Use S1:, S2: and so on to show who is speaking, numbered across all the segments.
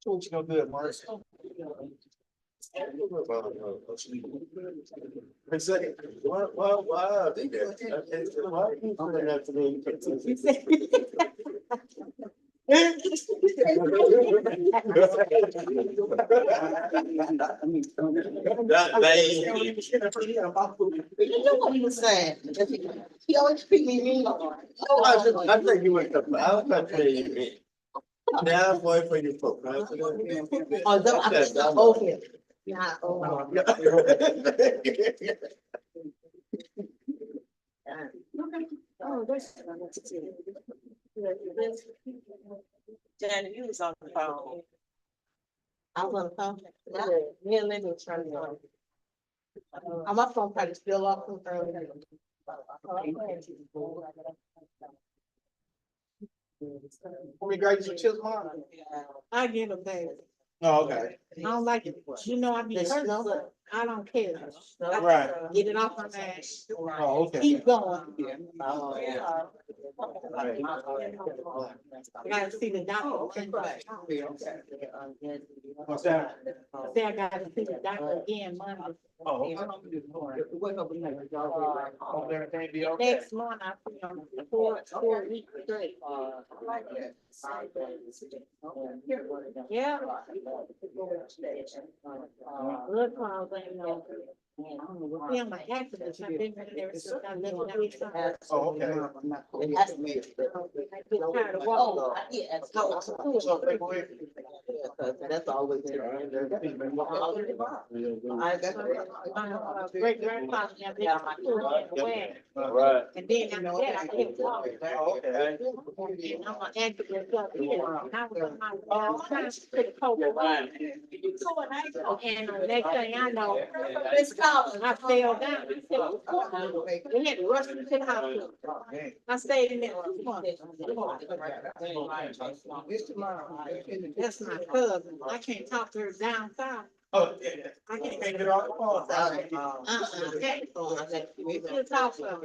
S1: What you gonna do, Mark? Exactly. Why? They did. Why you coming after me?
S2: You know what he was saying? He always treat me mean.
S1: I think you went up. I was about to tell you. Now, boy, for your folk.
S2: Oh, that, okay. Yeah, oh.
S3: Oh, that's. Janet, you was on the phone.
S2: I was on the phone.
S3: Yeah, me and Linda was trying to.
S2: My phone probably still off from earlier.
S1: We got you chips, Mom.
S3: I get a baby.
S1: Oh, okay.
S3: I don't like it. You know, I be hurt, but I don't care.
S1: Right.
S3: Get it off my ass.
S1: Oh, okay.
S3: Keep going.
S1: Right.
S3: I gotta see the doctor.
S1: What's that?
S3: Say I gotta see the doctor again Monday.
S1: Oh, okay. Hope everything be okay.
S3: Next month, I see him 4 weeks straight. Yeah. Blood clots ain't no. Yeah, I'm an activist. I've been there since I lived in that.
S1: Oh, okay.
S2: It has to be.
S3: I get tired of walking.
S2: Yeah, that's always there.
S3: My great grandfather had been my wedding.
S1: Right.
S3: And then after that, I kept walking.
S1: Oh, okay.
S3: And I'm an activist up here. And I was on my trying to put a coat on. And the next thing I know, I fell down. We had to rush me to the hospital. I stayed in there for 2 months. That's my cousin. I can't talk to her down south.
S1: Oh, yeah.
S3: I can't.
S1: Can't get off the phone.
S3: We still talk to her.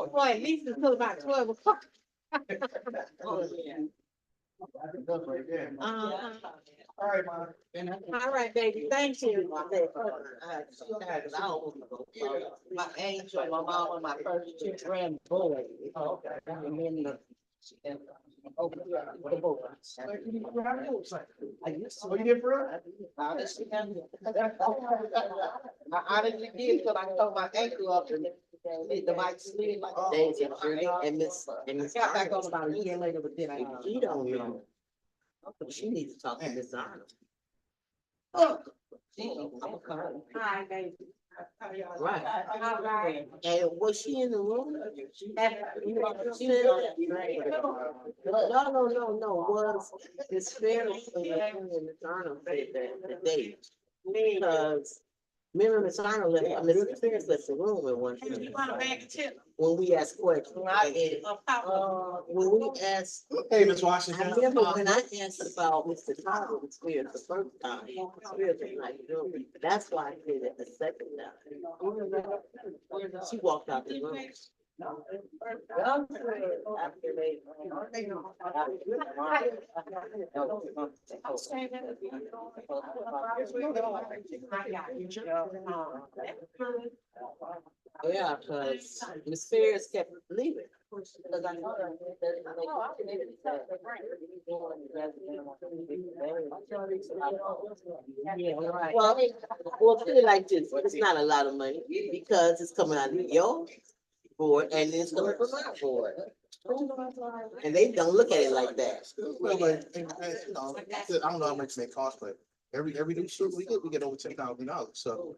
S3: Boy, at least until about 12 o'clock.
S1: All right, Mom.
S3: All right, baby, thank you.
S2: My angel, my mom, and my first two grandboys.
S1: Oh, okay.
S2: And then the. Over here, the boys. I used to.
S1: What you did for us?
S2: I honestly did, because I told my ankle up and the mic slid like a daisy. And Miss got back on about a year later, but then you don't know. She needs to talk to Miss Arnold. Oh, I'm a call.
S3: Hi, baby.
S2: Right.
S3: All right.
S2: And was she in the room? No. Was it's fair to say that Miss Arnold said that today? Because remember Miss Arnold left, Miss Spears left the room at one time.
S3: You want a bag of chips?
S2: When we asked questions. When we asked,
S1: Hey, Miss
S2: I
S1: Washington.
S2: remember when I asked about Mr. Tyler Spears the first time, Spears was like, no, that's why I did it the second time. She walked out the room. Yeah, because Miss Spears kept leaving. Because I know yeah, right. Well, put it like this, it's not a lot of money because it's coming out of your board and it's coming from my board. And they don't look at it like that.
S1: Well, but, you know, I don't know how much they cost, but every new suit we get over $10,000. So.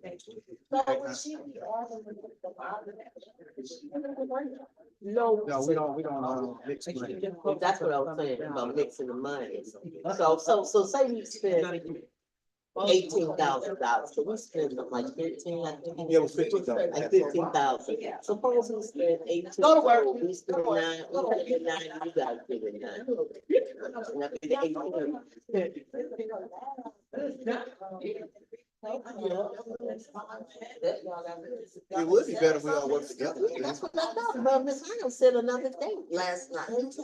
S2: No,
S1: No, we don't mix money.
S2: that's what I was saying about mixing the money. So say we spend $18,000, so we spend like 15, I think.
S1: Yeah, it was 15,000.
S2: Like 15,000. Suppose we spend 18. Go to work. We spend 9, we spend 9, you guys give it 9. And I think the 18.
S1: It would be better if we all work together.
S2: That's what I thought, but Miss Arnold said another date last night. So it's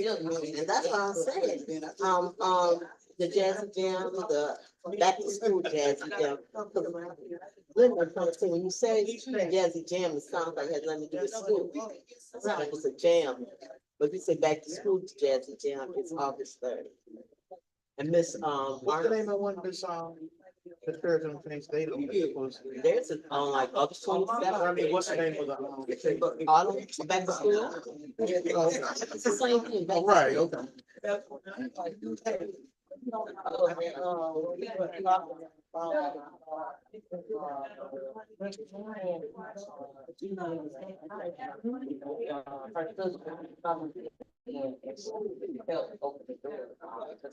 S2: just me, and that's what I'm saying. The Jazzy Jam, the back to school Jazzy Jam. Linda, when you say Jazzy Jam, it sounds like it has nothing to do with school. It's not like it's a jam, but if you say back to school Jazzy Jam, it's August 3rd. And Miss,
S1: What's the name of one, the church on Phoenix State?
S2: there's a, on like August
S1: I
S2: 27th.
S1: mean, what's the name of the?
S2: Autumn, back to school. It's the same thing. back to
S1: Right,
S2: school.
S1: okay.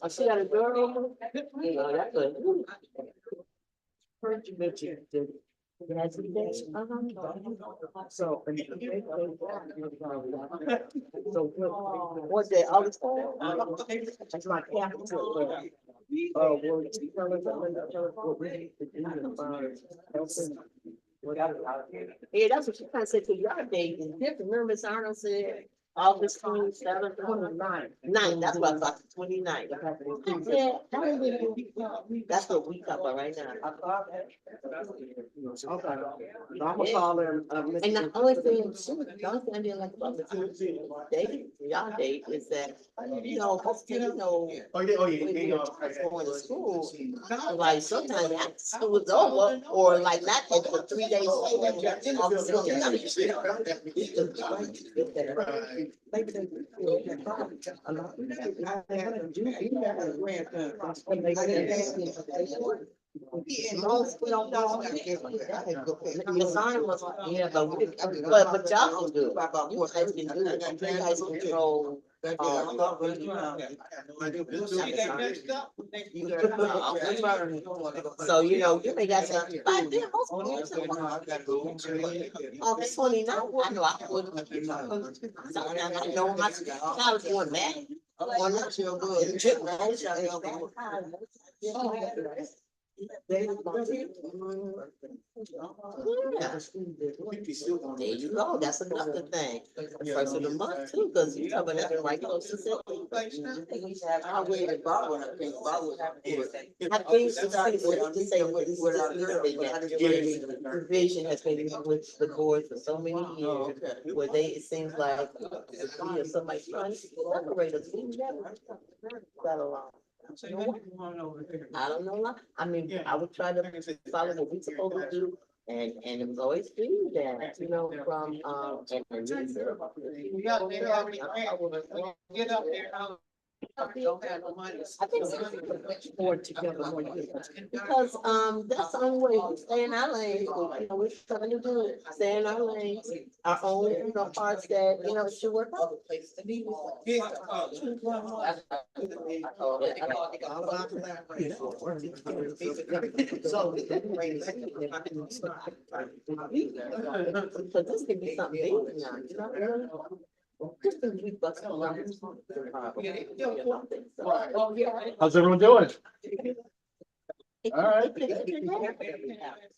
S2: I see that a girl. Yeah, that's good. Heard you mention the. So. So what day, August 4th? That's my capital. Yeah, that's what she kind of said to your date is different. Remember Miss Arnold said August 27th, 29th. That's what I thought, 29th. Yeah, that's what we talk about right now.
S1: Okay. I'm gonna call them.
S2: And the only thing, the only thing I didn't like about the date, y'all date is that, you know,
S1: Oh, yeah,
S2: when you're going to school, like sometimes after school is over, or like not for 3 days. Yeah, but y'all can do it. You guys can do it. You guys control. So, you know, you may got some. August 29th, I know I would. Sometimes I know I was doing that. Or not, you're good. Yeah. There you go, that's another thing. First of the month too, because you talking about that right close to September. I waited to borrow, I think borrow. I think to say what the vision has been with the board for so many years, where it seems like somebody's trying to separate us, we never got along. I don't know. I mean, I would try to follow what we supposed to do. And it was always do that, you know, from, and
S1: Get up there.
S2: I think more together more because that's the only way we stay in our lane. You know, we're trying to do it, stay in our lane, our own, you know, parts that, you know, should work out. So this could be something big now, you know? Just a week, but
S4: How's everyone doing? All right.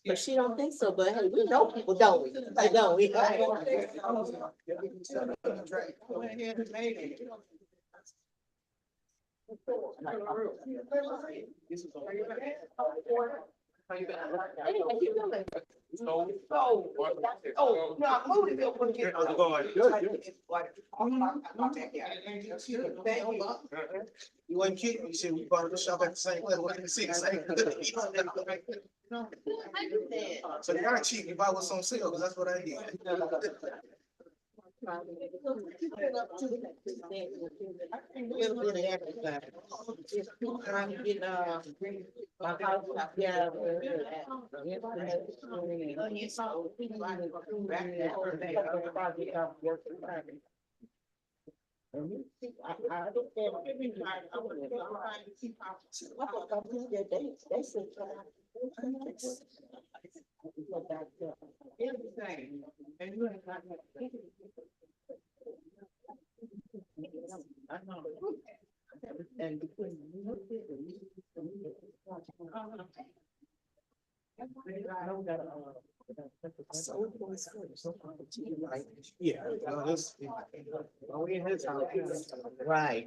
S2: But she don't think so, but hey, we know people, don't we? I don't, we.
S1: Oh, no, I moved it. You wasn't kidding, you said we bought the shop at the same place, we didn't see the same. So they are cheap, you buy what's on sale, because that's what I did. Yeah.
S2: Right.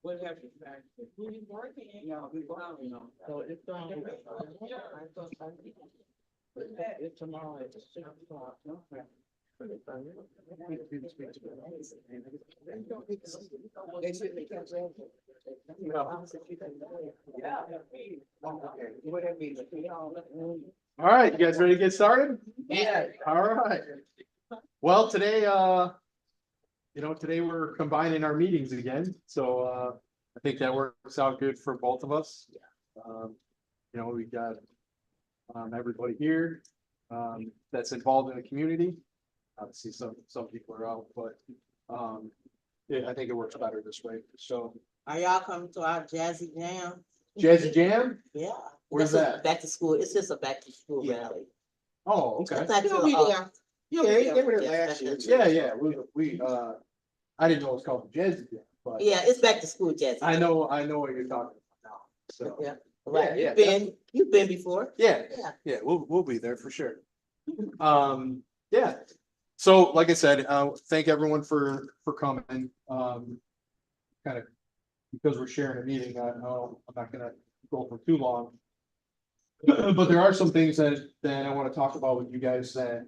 S5: What happened? Who's working? Yeah, we working on. So it's it's tomorrow at 6 o'clock.
S4: All right, you guys ready to get started?
S2: Yeah.
S4: All right. Well, today, today we're combining our meetings again, so, I think that works out good for both of us. We got, everybody here, that's involved in the community. Obviously, some people are out, but, yeah, I think it works better this way, so.
S2: Are y'all coming to our Jazzy Jam?
S4: Jazzy Jam?
S2: Yeah.
S4: Where's
S2: That's a
S4: that?
S2: Back to school, it's just a back to school
S1: Yeah.
S2: rally.
S4: Oh, okay.
S2: It's not
S1: You'll
S2: till,
S1: be there. Yeah, they were there
S2: Yes,
S1: last year.
S2: that's-
S4: Yeah, I didn't know it was called the Jazzy Jam, but
S2: Yeah, it's back to school Jazzy.
S4: I know what you're talking about now, so.
S2: Yeah. Right,
S4: Yeah,
S2: you've been before.
S4: Yeah,
S2: Yeah.
S4: yeah, we'll be there for sure. Yeah, so like I said, thank everyone for coming, kind of, because we're sharing a meeting, I'm not gonna go for too long. But there are some things that I want to talk about with you guys that,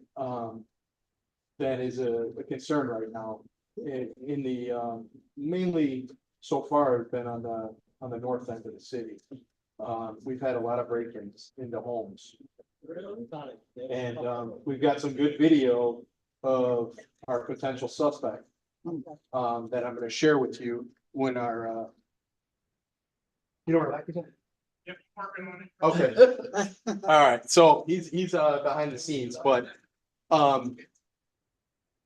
S4: that is a concern right now. In the, mainly so far, it's been on the north end of the city. We've had a lot of break-ins into homes. And, we've got some good video of our potential suspect, that I'm gonna share with you when our, you know where Lackey's at? Okay, all right, so he's behind the scenes, but,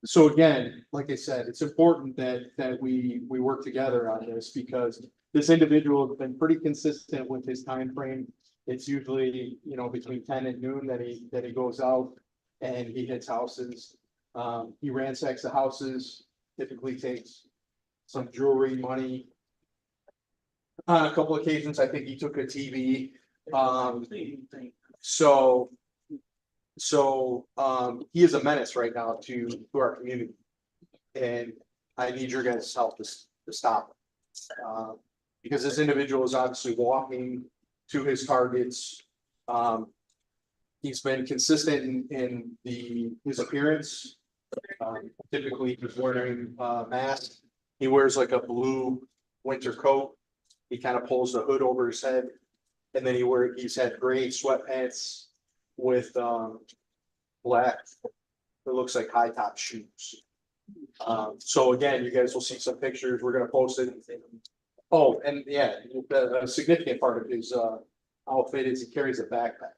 S4: so again, like I said, it's important that we work together on this because this individual has been pretty consistent with his time frame. It's usually, between 10 and noon that he goes out and he hits houses. He ransacks the houses, typically takes some jewelry, money. On a couple occasions, I think he took a TV. He is a menace right now to our community. And I need your guys' help to stop him. Because this individual is obviously walking to his targets. He's been consistent in his appearance. Typically he's wearing a mask. He wears like a blue winter coat. He kind of pulls the hood over his head. And then he's had gray sweatpants with black, it looks like high top shoes. So again, you guys will see some pictures. We're gonna post it. Oh, and yeah, a significant part of his outfit is he carries a backpack.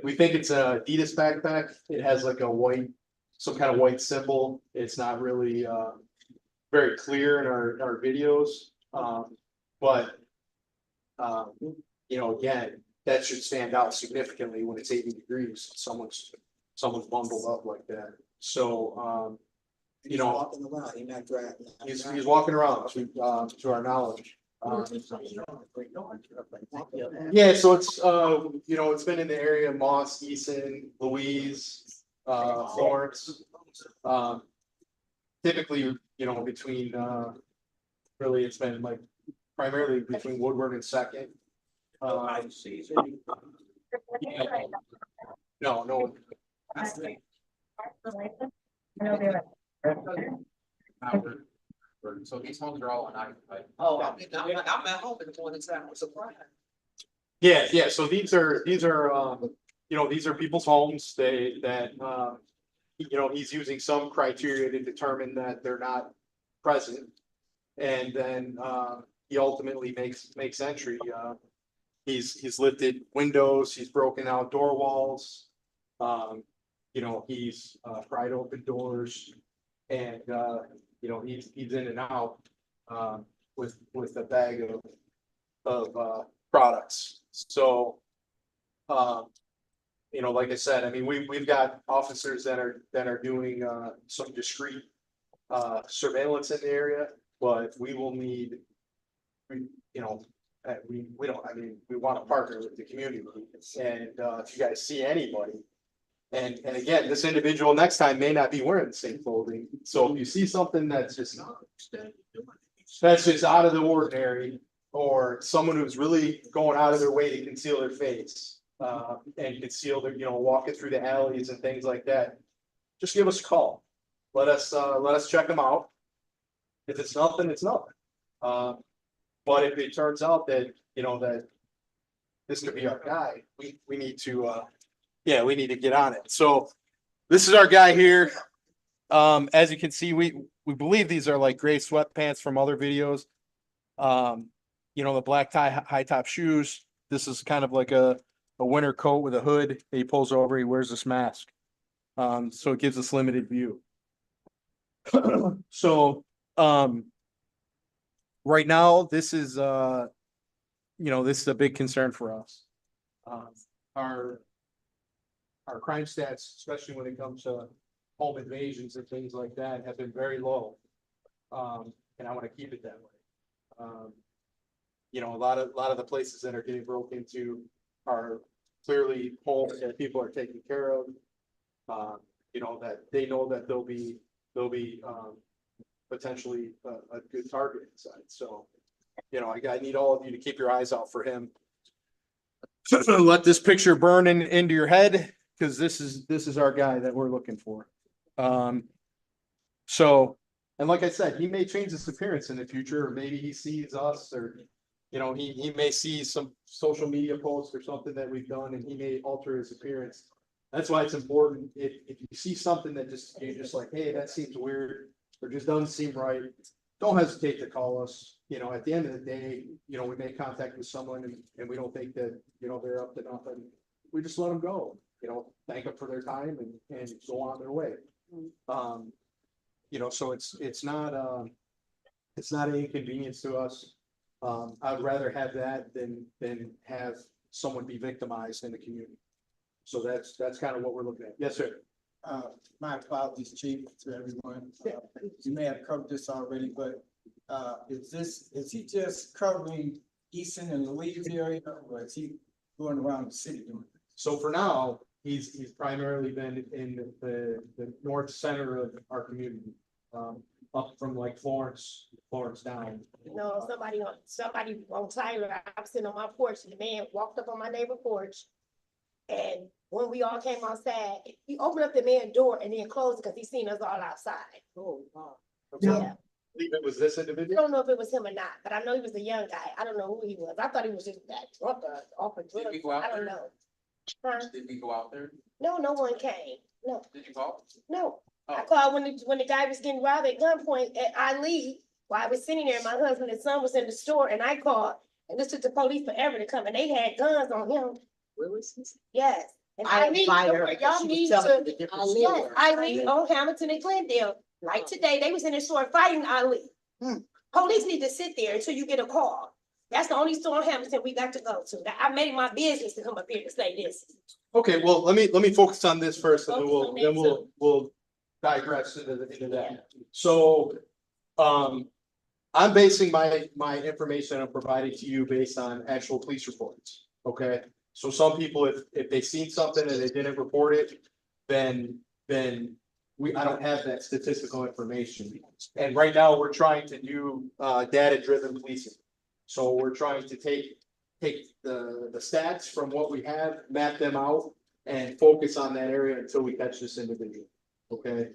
S4: We think it's a Adidas backpack. It has like some kind of white symbol. It's not really very clear in our videos. But again, that should stand out significantly when it's 80 degrees. Someone's bundled up like that. So,
S1: Walking around, he's not driving.
S4: he's walking around to our knowledge. Yeah, so it's it's been in the area, Moss, Eason, Louise, Florence. Typically, between really it's been like primarily between Woodward and Second. No.
S5: So these homes are all unoccupied.
S2: Oh, I'm at home in the morning time, I'm surprised.
S4: Yeah, so these are people's homes, he's using some criteria to determine that they're not present. And then, he ultimately makes entry, he's lifted windows, he's broken out door walls. He's pried open doors and, he's in and out, with a bag of products. So, you know, like I said, I mean, we've got officers that are doing, some discreet, surveillance in the area, but we will need, you know, we don't, I mean, we want to partner with the community, and, if you guys see anybody. And again, this individual next time may not be wearing the same clothing, so if you see something that's just out of the ordinary, or someone who's really going out of their way to conceal their face, and conceal their, you know, walking through the alleys and things like that, just give us a call. Let us check them out. If it's nothing, it's nothing. But if it turns out that, you know, that this could be our guy, we need to, we need to get on it. So this is our guy here. As you can see, we believe these are like gray sweatpants from other videos. You know, the black tie, high top shoes. This is kind of like a winter coat with a hood. He pulls over, he wears this mask. So it gives us limited view. So, right now, this is, you know, this is a big concern for us. Our crime stats, especially when it comes to home invasions and things like that, have been very low. And I want to keep it that way. You know, a lot of the places that are getting broken into are clearly homes that people are taking care of. You know, that they know that they'll be potentially a good target inside. So, you know, I need all of you to keep your eyes out for him. Let this picture burn into your head, because this is our guy that we're looking for. So, and like I said, he may change his appearance in the future, or maybe he sees us, or, you know, he may see some social media posts or something that we've done, and he may alter his appearance. That's why it's important. If you see something that you're just like, hey, that seems weird, or just doesn't seem right, don't hesitate to call us. You know, at the end of the day, you know, we make contact with someone and we don't think that, you know, they're up to nothing. We just let them go, you know, thank them for their time and go on their way. You know, so it's not an inconvenience to us. I'd rather have that than have someone be victimized in the community. So that's kind of what we're looking at. Yes, sir.
S5: My apologies, Chief, to everyone. You may have covered this already, but is he just covering Easton and Louise area, or is he going around the city doing it?
S4: So for now, he's primarily been in the north center of our community, up from like Florence down.
S3: No, somebody on Tyler, I was sitting on my porch, and the man walked up on my neighbor porch. And when we all came outside, he opened up the man's door and then closed it because he seen us all outside.
S2: Oh, wow.
S3: Yeah,
S4: I believe it was this
S3: I
S4: individual.
S3: don't know if it was him or not, but I know he was a young guy. I don't know who he was. I thought he was just that drunk or off of
S6: Did
S3: drugs.
S6: we go out
S3: I don't
S6: there?
S3: know. Huh?
S6: Did we go out there?
S3: No, no one came. No,
S6: Did you call?
S3: no. I
S6: Oh.
S3: called when the guy was getting robbed at gunpoint at Ali. While I was sitting there, my husband and son was in the store, and I called, and this took the police forever to come, and they had guns on him.
S2: Willis?
S3: Yes. And
S2: I
S3: need
S2: invited her.
S3: y'all
S2: She
S3: need
S2: was telling
S3: to,
S2: me the different
S3: yes,
S2: story.
S3: Eileen on Hamilton and Glendale. Like today, they was in the store fighting Ali. Police need to sit there until you get a call. That's the only store in Hamilton we got to go to. I made it my business to come up here to say this.
S4: Okay, well, let me focus on this first, and then
S3: Focus on that
S4: we'll digress into that. So, I'm basing my information I'm providing to you based on actual police reports, okay? So some people, if they seen something and they didn't report it, then I don't have that statistical information. And right now, we're trying to do, data-driven policing. So we're trying to take the stats from what we have, map them out, and focus on that area until we catch this individual, okay?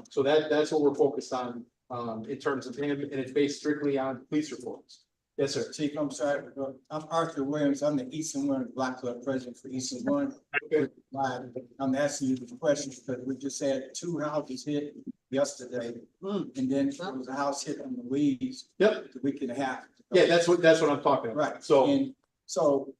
S4: So that's what we're focused on, in terms of him, and it's based strictly on police reports. Yes, sir.
S5: Chief, I'm sorry, but I'm Arthur Williams. I'm the Eastern One Block Club president for Eastern One.
S4: Okay.
S5: I'm asking you the questions because we just had 2 houses hit yesterday. And then there was a house hit on Louise
S4: Yep,
S5: a week and a half. ago.
S4: yeah, that's what I'm talking about.
S5: Right.
S4: So,
S5: And so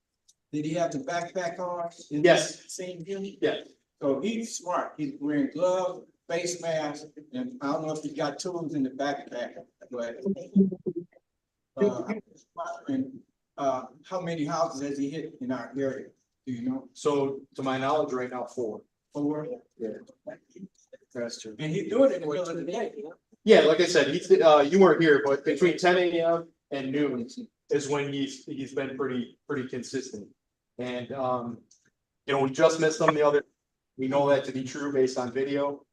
S5: did he have the backpack on?
S4: Yes.
S5: Same him?
S4: yeah,
S5: So he's smart. He's wearing gloves, face mask, and I don't know if he got tools in the backpack, but I'm just wondering, how many houses has he hit in our area? Do you know?
S4: So to my knowledge, right now, 4.
S5: Or,
S4: Yeah. That's true.
S5: and he's doing it in the middle of the day.
S4: Yeah, like I said, he's, you weren't here, but between 10 AM and noon is when he's been pretty consistent. And, you know, we just missed him the other, we know that to be true based on video.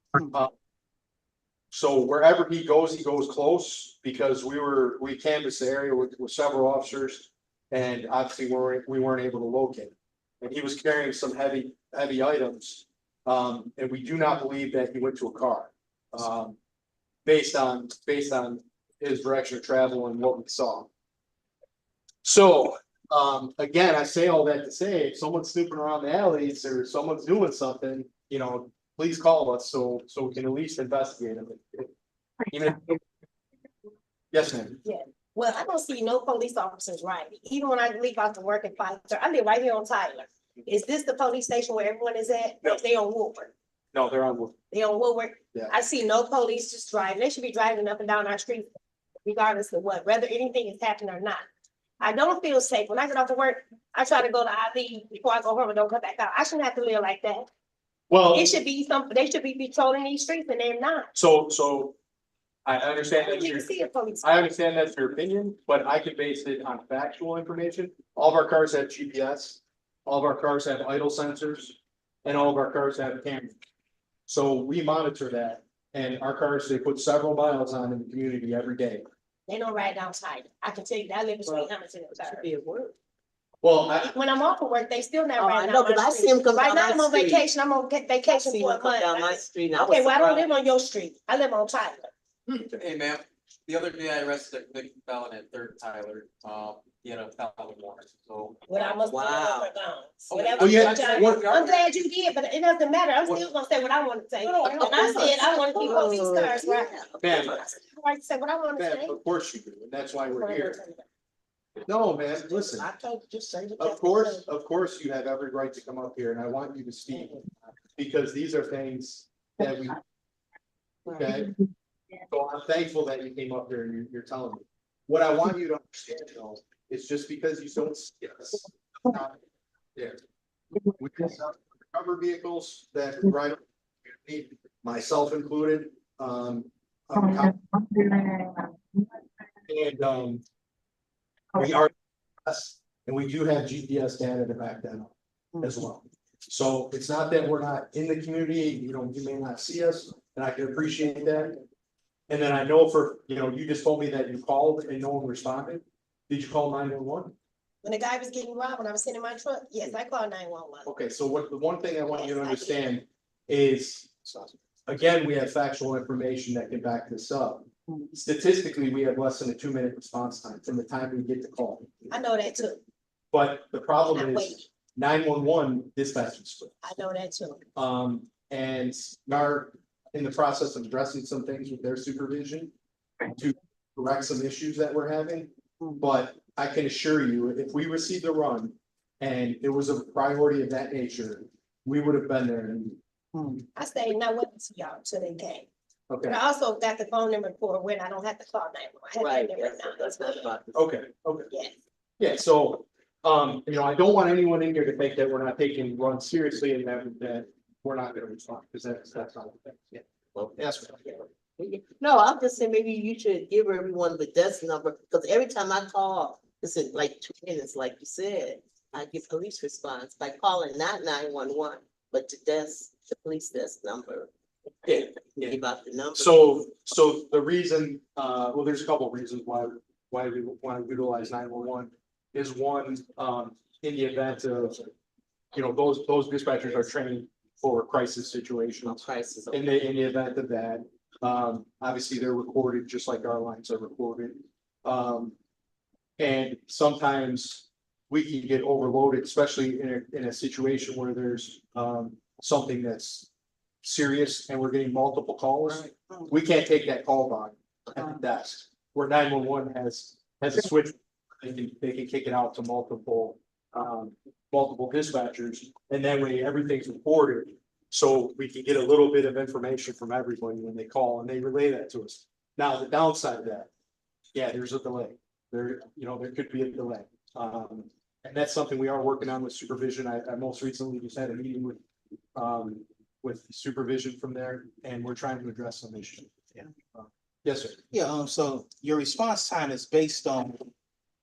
S4: So wherever he goes close, because we canvassed the area with several officers. And obviously we weren't able to locate. And he was carrying some heavy items. And we do not believe that he went to a car. Based on his direction of travel and what we saw. So, again, I say all that to say, if someone's snooping around the alleys or someone's doing something, you know, please call us so we can at least investigate them. Even if- Yes, ma'am.
S3: Well, I don't see no police officers riding, even when I leave out to work at 5:30. I live right here on Tyler. Is this the police station where everyone is at?
S4: No.
S3: They on Woodward.
S4: No, they're on.
S3: They on Woodward.
S4: Yeah.
S3: I see no police just driving. They should be driving up and down our street regardless of what, whether anything is happening or not. I don't feel safe. When I get off to work, I try to go to IV before I go home and don't come back out. I shouldn't have to live like that.
S4: Well,
S3: It should be they should be patrolling these streets and they're not.
S4: so I understand
S3: I
S4: that
S3: don't
S4: you're.
S3: even see a police.
S4: I understand that's your opinion, but I can base it on factual information. All of our cars have GPS. All of our cars have idle sensors. And all of our cars have cameras. So we monitor that. And our cars, they put several miles on in the community every day.
S3: They don't ride outside. I can tell you that I live between Hamilton and
S2: Should
S3: Tyler.
S2: be at work.
S4: Well,
S3: When I'm off of work, they still not
S2: Oh, I
S3: riding
S2: know,
S3: out
S2: but
S3: my
S2: I
S3: street.
S2: see him come
S3: Right
S2: down
S3: now,
S2: my
S3: I'm on
S2: street.
S3: vacation. I'm on
S2: I
S3: vacation
S2: see
S3: for
S2: him
S3: a
S2: come down my
S3: month.
S2: street and I was
S3: Okay, well, I don't
S2: surprised.
S3: live on your street. I live on Tyler.
S6: Hey, ma'am, the other day I arrested a convicted felon at Third Tyler, he had a felony warrant, so.
S3: What I must.
S2: Wow.
S3: Whatever.
S4: Oh, yeah,
S3: I'm glad you did, but it doesn't matter. I'm still gonna say what I want to say. And I said, I want to keep police cars, right?
S4: ma'am,
S3: Right, to say what I want to
S4: ma'am,
S3: say.
S4: of course you do, and that's why we're here. No, man, listen,
S2: I told you, just say. what
S4: of course you have every right to come up here, and I want you to speak. Because these are things that we, okay? So I'm thankful that you came up here and you're telling me. What I want you to understand though, is just because you don't see us. not there. We just have cover vehicles that ride, myself included, and, we are, and we do have GPS data to back that up as well. So it's not that we're not in the community, you know, you may not see us, and I can appreciate that. And then I know you just told me that you called and no one responded. Did you call 911?
S3: When the guy was getting robbed, when I was sitting in my truck, yes, I called 911.
S4: Okay, so the one thing I want you to understand is, again, we have factual information that can back this up. Statistically, we have less than a 2-minute response time from the time we get the call.
S3: I know that too.
S4: But the problem
S3: Not
S4: is
S3: waiting.
S4: 911 dispatches.
S3: I know that too.
S4: And are in the process of addressing some things with their supervision to correct some issues that we're having. But I can assure you, if we received a run and it was a priority of that nature, we would have been there.
S3: I stayed not waiting to y'all till they came.
S4: Okay,
S3: But I also got the phone number for when I don't have to call 911. I
S2: Right,
S3: have that number now.
S2: that's not about.
S4: okay.
S3: Yeah.
S4: Yeah, so, I don't want anyone in here to think that we're not taking runs seriously and that we're not gonna respond, because that's not the thing. Yeah.
S2: Well,
S4: Yes, ma'am.
S2: no, I'm just saying, maybe you should give everyone the desk number, because every time I call, it's in like 2 minutes, like you said. I get police response by calling not 911, but the police desk number.
S4: Yeah, yeah.
S2: Give out the number.
S4: So the reason, well, there's a couple of reasons why we want to utilize 911 is one, in the event of, those dispatchers are trained for crisis situations.
S2: Prices.
S4: In the event of that, obviously they're recorded just like our lines are recorded. And sometimes we can get overloaded, especially in a situation where there's, something that's serious and we're getting multiple calls. We can't take that call volume at the desk, where 911 has a switch. They can kick it out to multiple dispatchers, and that way everything's recorded. So we can get a little bit of information from everybody when they call and they relay that to us. Now, the downside of that, yeah, there's a delay. There could be a delay. And that's something we are working on with supervision. I most recently just had a meeting with supervision from there, and we're trying to address some issues.
S1: Yeah.
S4: Yes, sir.
S1: Yeah, so your response time is based on,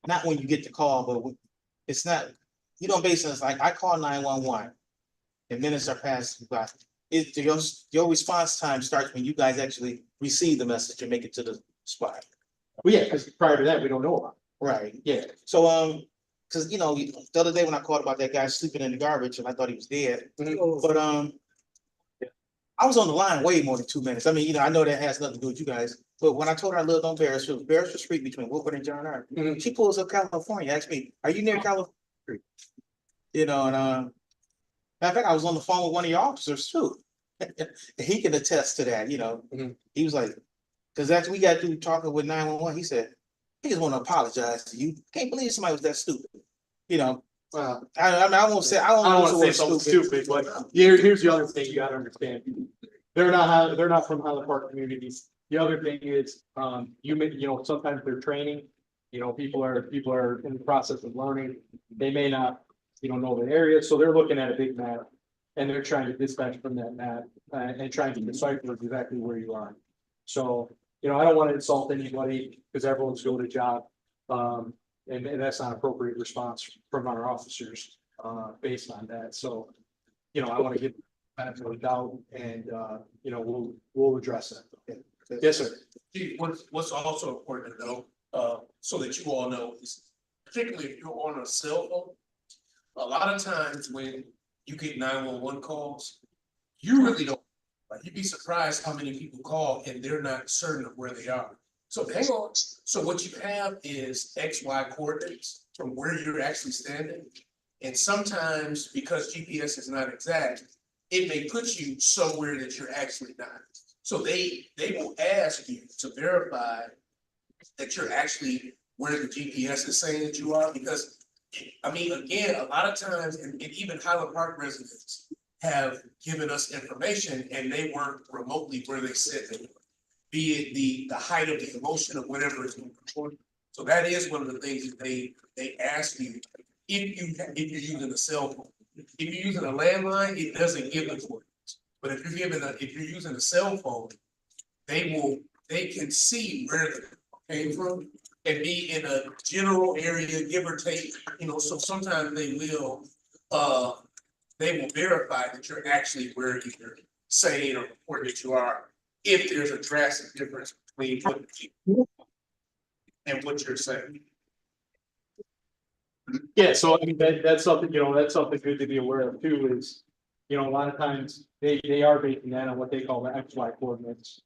S1: not when you get the call, but it's not, you don't base it, it's like, I call 911. And minutes are passed by. Your response time starts when you guys actually receive the message and make it to the spot.
S4: Well, yeah, because prior to that, we don't know about
S1: Right.
S4: it. Yeah.
S1: So, cause you know, the other day when I called about that guy sleeping in the garbage and I thought he was dead, but, I was on the line way more than 2 minutes. I mean, you know, I know that has nothing to do with you guys, but when I told her I lived on Beresford Street between Woodward and John R.
S4: Mhm.
S1: She pulls up California, asked me, are you near California? You know, and, matter of fact, I was on the phone with one of your officers too. He can attest to that, you know.
S4: Mhm.
S1: He was like, cause after we got through talking with 911, he said, he just want to apologize to you. Can't believe somebody was that stupid. You know,
S4: Well,
S1: I mean, I won't say, I
S4: I don't
S1: don't
S4: wanna say something stupid, but here's the other thing you gotta understand. They're not from Highland Park communities. The other thing is, you know, sometimes they're training, you know, people are in the process of learning. They may not, you know the area, so they're looking at a big map. And they're trying to dispatch from that map, and trying to decipher exactly where you are. So, you know, I don't wanna insult anybody, because everyone's doing a job. And that's not appropriate response from our officers, based on that, so. You know, I wanna give benefit of the doubt, and, you know, we'll address that. Yes, sir.
S7: Chief, what's also important to know, so that you all know is, particularly if you're on a cell phone, a lot of times when you get 911 calls, you really don't, like, you'd be surprised how many people call and they're not certain of where they are. So hang on, so what you have is XY coordinates from where you're actually standing. And sometimes, because GPS is not exact, it may put you somewhere that you're actually not. So they will ask you to verify that you're actually where the GPS is saying that you are, because I mean, again, a lot of times, and even Highland Park residents have given us information and they weren't remotely where they said they were. Be it the height of the emotion of whatever is going on. So that is one of the things that they ask you if you're using a cell phone. If you're using a landline, it doesn't give the coordinates. But if you're using a cell phone, they can see where it came from and be in a general area, give or take, you know, so sometimes they will verify that you're actually where you're saying or reporting that you are, if there's a drastic difference between what and what you're saying.
S4: Yeah, so I mean, that's something, you know, that's something good to be aware of too, is, you know, a lot of times they are basing that on what they call the XY coordinates.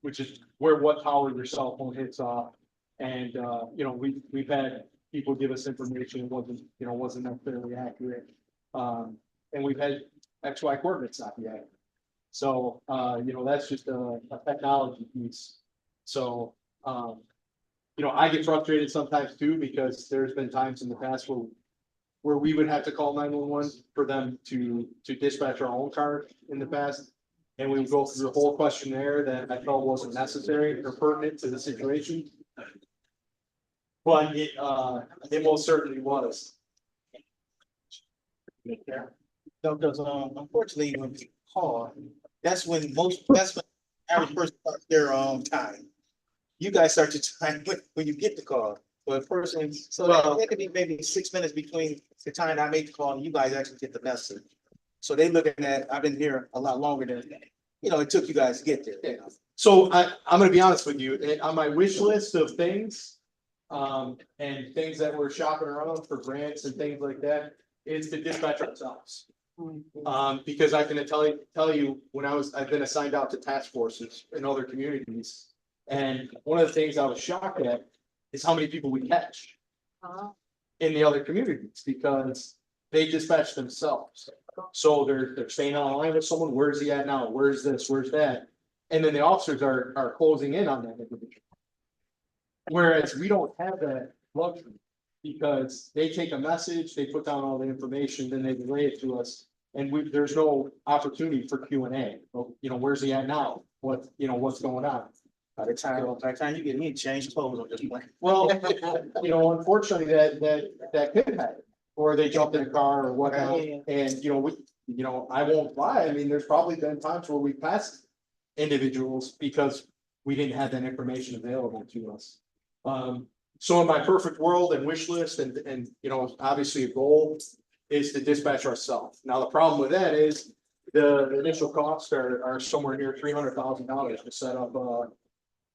S4: Which is what tower your cell phone hits off. And, you know, we've had people give us information that wasn't necessarily accurate. And we've had XY coordinates not be accurate. So, you know, that's just a technology piece. So, you know, I get frustrated sometimes too, because there's been times in the past where we would have to call 911 for them to dispatch our own car in the past. And we would go through the whole questionnaire that I felt wasn't necessary or pertinent to the situation. But it most certainly was.
S1: Because, unfortunately, when people call, that's when average person starts their time. You guys start your time when you get the call. But person, so that could be maybe 6 minutes between the time I make the call and you guys actually get the message. So they looking at, I've been here a lot longer than, you know, it took you guys to get there. You know?
S4: So I'm gonna be honest with you, on my wish list of things. And things that we're shopping around for grants and things like that, is to dispatch ourselves. Because I can tell you, when I've been assigned out to task forces in other communities. And one of the things I was shocked at is how many people we catch. In the other communities, because they dispatch themselves. So they're staying on the line with someone, where's he at now, where's this, where's that? And then the officers are closing in on that individual. Whereas we don't have that luxury, because they take a message, they put down all the information, then they relay it to us. And there's no opportunity for Q&A. You know, where's he at now? What's going on?
S1: By the time you get me, change clothes on this one.
S4: Well, unfortunately, that could happen, or they jumped in a car or whatnot,
S1: Yeah.
S4: and, I won't lie, I mean, there's probably been times where we passed individuals because we didn't have that information available to us. So in my perfect world and wish list and, obviously a goal is to dispatch ourselves. Now, the problem with that is the initial costs are somewhere near $300,000 to set up,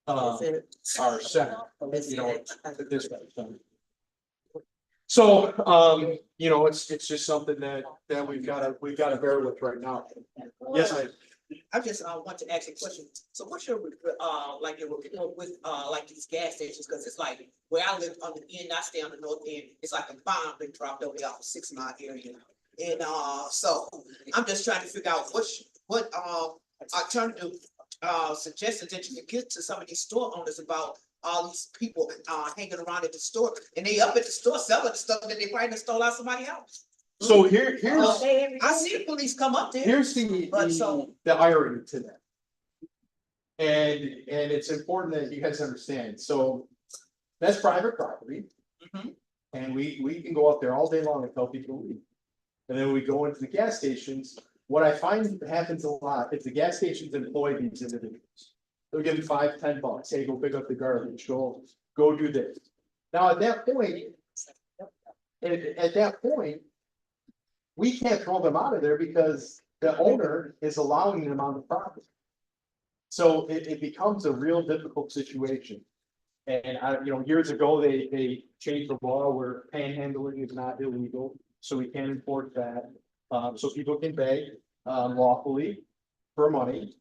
S2: That's it.
S4: our center,
S2: That's it.
S4: the dispatch center. So, it's just something that we've gotta bear with right now. Yes,
S2: I just want to ask a question. So what's your like your report with like these gas stations? Cause it's like where I live on the end, I stay on the north end, it's like a bomb been dropped over there off 6 Mile area. And so I'm just trying to figure out what alternative suggestions that you can give to some of these store owners about all these people hanging around at the store, and they up at the store selling the stuff that they probably done stole out somebody else.
S4: so here's.
S2: I see the police come up there.
S4: Here's the irony to that. And it's important that you guys understand, so that's private property.
S2: Mhm.
S4: And we can go up there all day long and tell people to leave. And then we go into the gas stations, what I find happens a lot, is the gas stations employ these individuals. They'll give them $5, $10, hey, go pick up the garbage, go do this. Now, at that point, we can't throw them out of there because the owner is allowing them on the property. So it becomes a real difficult situation. And years ago, they changed the law where panhandling is not illegal, so we can't enforce that. So people can beg lawfully for money.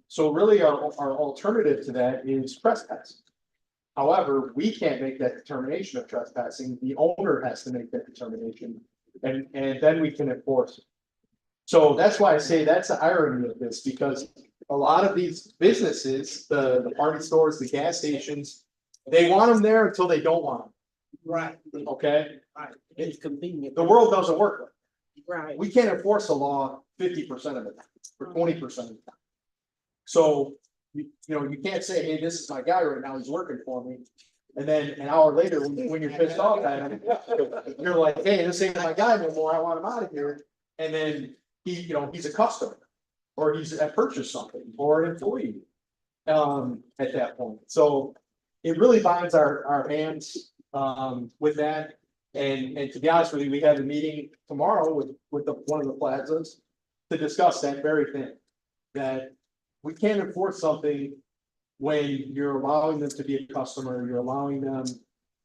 S4: So really our alternative to that is trespassing. However, we can't make that determination of trespassing. The owner has to make that determination. And then we can enforce it. So that's why I say that's the irony of this, because a lot of these businesses, the party stores, the gas stations, they want them there until they don't want them.
S2: Right,
S4: Okay?
S2: right. It's convenient.
S4: The world doesn't work like that.
S2: Right.
S4: We can't enforce a law 50% of the time, or 20% of the time. So, you can't say, hey, this is my guy right now, he's working for me. And then an hour later, when you're pissed off at him, you're like, hey, this ain't my guy no more, I want him out of here. And then he's a customer, or he's purchased something, or an employee. At that point, so it really binds our hands with that. And to be honest with you, we have a meeting tomorrow with one of the plazas to discuss that very thing. That we can't enforce something when you're allowing them to be a customer, you're allowing them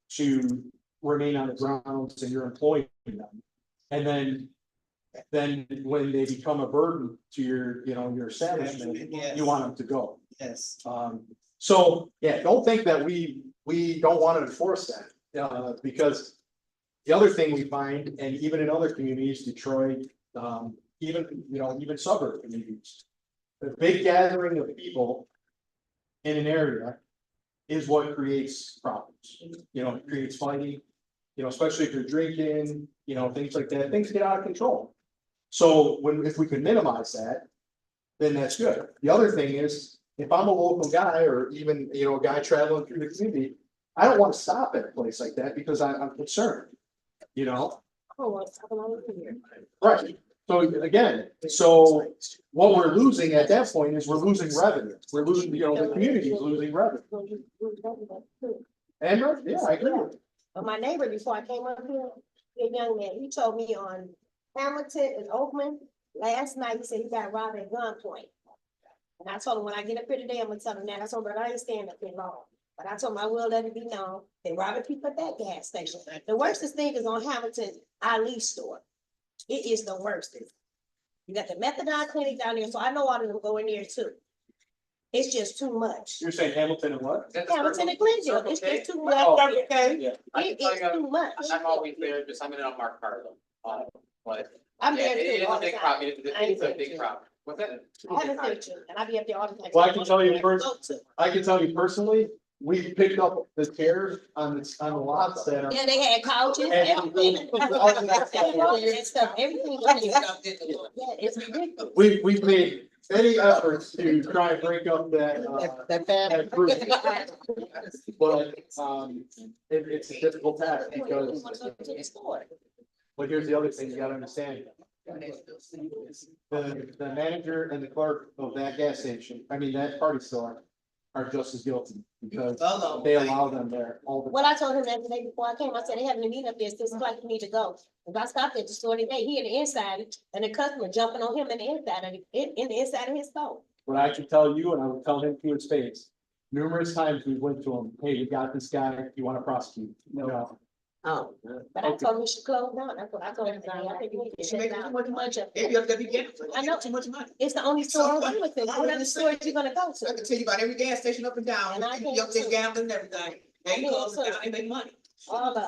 S4: to remain on the grounds, and you're employing them. And then when they become a burden to your establishment,
S1: Yes.
S4: you want them to go.
S1: Yes.
S4: So, yeah, don't think that we don't want to enforce that, because the other thing we find, and even in other communities, Detroit, even suburb communities, the big gathering of people in an area is what creates problems. It creates fighting, especially if you're drinking, things like that, things get out of control. So if we can minimize that, then that's good. The other thing is, if I'm a local guy, or even, a guy traveling through the community, I don't want to stop at a place like that because I'm concerned, Right. So again, what we're losing at that point is we're losing revenue. We're losing, the community is losing revenue. And, yeah, I agree with you.
S3: But my neighbor, before I came up here, a young man, he told me on Hamilton and Oakland, last night, he said he got robbed at gunpoint. And I told him, when I get up here today, I'm gonna tell him that. I told him, but I ain't staying up here long. But I told him I will let it be known, they robbing people at that gas station. The worstest thing is on Hamilton Ali store. It is the worst. You got the methadone clinic down there, so I know all of them go in there too. It's just too much.
S4: You're saying Hamilton and what?
S3: Hamilton and Glendale, it's just too much.
S6: Oh,
S2: Okay.
S4: Yeah.
S3: It is too much.
S6: I'm always there, just I'm in on Mark Carlo. But
S3: I'm
S6: yeah,
S3: there
S6: it is
S3: too all
S6: a
S3: the
S6: big
S3: time.
S6: problem.
S3: I ain't
S6: It's a
S3: saying
S6: big
S3: you.
S6: problem. What's that?
S3: I haven't seen you, and I be up there all the time.
S4: Well, I can tell you personally, we picked up the chairs on the lots that are.
S3: Yeah, they had couches,
S4: And-
S3: everything. And stuff, everything. Yeah, it's ridiculous.
S4: We've made any efforts to try and break up that,
S2: That bad.
S4: that group. But, it's a difficult task because, but here's the other thing you gotta understand. The manager and the clerk of that gas station, I mean, that party store are just as guilty because they allow them there all the.
S3: Well, I told him that the day before I came, I said, they having a meeting up there, 6 o'clock, you need to go. If I stopped at the store today, he in the inside, and the customer jumping on him in the inside, in the inside of his store.
S4: What I can tell you, and I would tell him to his face, numerous times we went to him, hey, we got this guy, you wanna prosecute? No.
S2: Oh.
S3: But I told him he should close down, that's what I told him, I think we need to shut down. I know.
S2: Too much money.
S3: It's the only store on Wilmington, what other stores you gonna go
S2: I
S3: to?
S2: can tell you about every gas station up and down,
S3: And I
S2: people
S3: can
S2: up there
S3: too.
S2: gambling and everything. They
S3: can
S2: close it
S3: too.
S2: down, they make money.
S3: All the,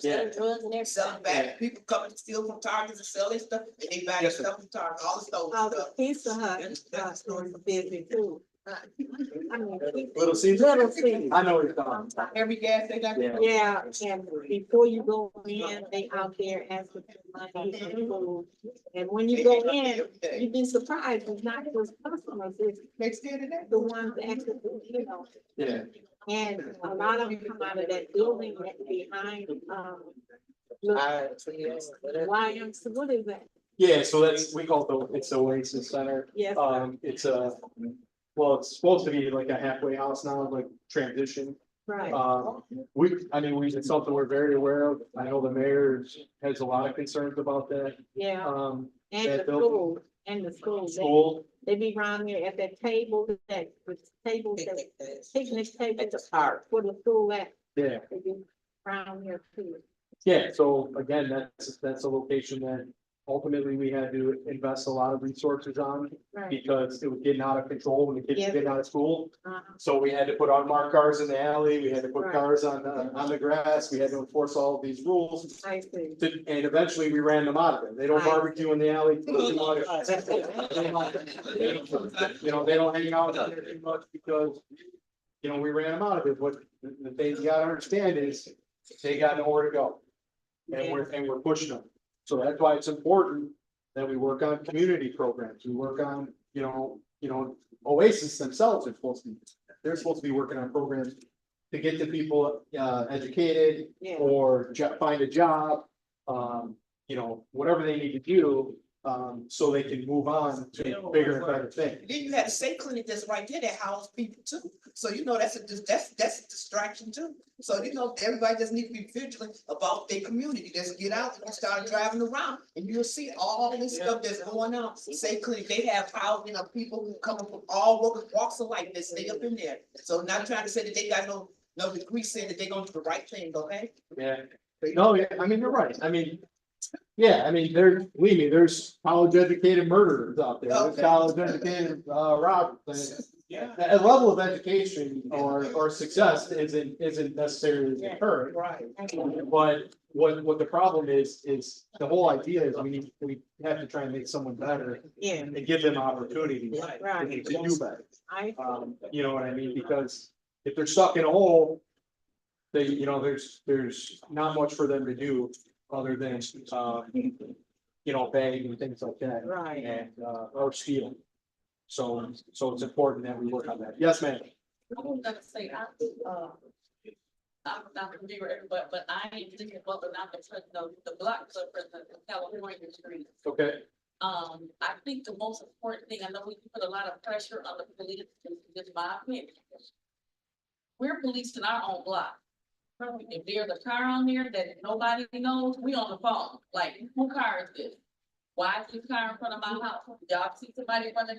S4: Yeah.
S3: drugs and
S2: Selling
S3: everything.
S2: back, people coming to steal from Targets and sell their stuff, and they buy their
S4: Yes, sir.
S2: stuff from Target, all the stores.
S8: Oh,
S2: and
S8: the
S2: stuff.
S8: Pizza Hut,
S2: That's the story.
S8: busy too. I mean,
S4: Little Caesar?
S8: Little Caesar.
S4: I know what you're talking about.
S2: Every gas station.
S4: Yeah.
S8: Yeah, and before you go in, they out there asking for money and food. And when you go in, you'd be surprised, it's not just customers, it's
S2: Next day today.
S8: the ones actually, you know.
S4: Yeah.
S8: And a lot of them come out of that building that's behind, look, YMCA, what is that?
S4: Yeah, so that's, we call it it's the Oasis Center.
S8: Yes,
S4: It's a, well, it's supposed to be like a halfway house now, like transition.
S8: right.
S4: I mean, it's something we're very aware of. I know the mayor has a lot of concerns about that.
S8: Yeah, and
S4: that
S8: the
S4: building.
S8: school, and the school.
S4: School,
S8: They be around there at that table, that, with tables, that picnic table.
S2: At the park.
S8: For the school at,
S4: yeah,
S8: they be around here too.
S4: yeah, so again, that's a location that ultimately we had to invest a lot of resources on.
S8: Right.
S4: Because it was getting out of control when the kids were
S8: Yeah.
S4: getting out of school.
S8: Uh-huh.
S4: So we had to put unmarked cars in the alley, we had to put
S8: Right.
S4: cars on the grass, we had to enforce all of these rules.
S8: I see.
S4: And eventually we ran them out of it. They don't
S8: Right.
S4: barbecue in the alley. You know, they don't hang out in there too much because, you know, we ran them out of it. What the thing you gotta understand is they got nowhere to go. And we're pushing them. So that's why it's important that we work on community programs. We work on, you know, Oasis themselves are supposed to be, they're supposed to be working on programs to get the people, educated
S8: Yeah,
S4: or find a job, you know, whatever they need to do, so they can move on to bigger and better things.
S2: Then you had a state clinic that's right there that house people too. So you know, that's a distraction too. So you know, everybody just need to be vigilant about their community. Just get out and start driving around and you'll see all this stuff that's going on. State clinic, they have housing of people who come from all walks of life that stay up in there. So not trying to say that they got no degree saying that they gonna do the right thing, okay?
S4: Yeah, no, yeah, I mean, you're right. I mean, yeah, I mean, believe me, there's college educated murderers out there. There's
S2: Okay.
S4: college educated, robbers.
S2: Yeah.
S4: A level of education or success isn't necessarily encouraged.
S2: Right.
S4: But what the problem is the whole idea is we have to try and make someone better
S8: yeah,
S4: and give them opportunities
S8: right.
S4: to do better.
S8: I,
S4: You know what I mean? Because if they're stuck in a hole, they, you know, there's not much for them to do other than, you know, beg and things like that.
S8: right.
S4: And, or steal. So it's important that we work on that. Yes, ma'am.
S9: I was gonna say, I'm not familiar, but I am thinking about not the president of the block club president of California Street.
S4: Okay.
S9: I think the most important thing, I know we put a lot of pressure on the police, this is my opinion. We're policing our own block. If there's a car on there that nobody knows, we on the phone, like, who car is this? Why is this car in front of my house? Y'all see somebody running?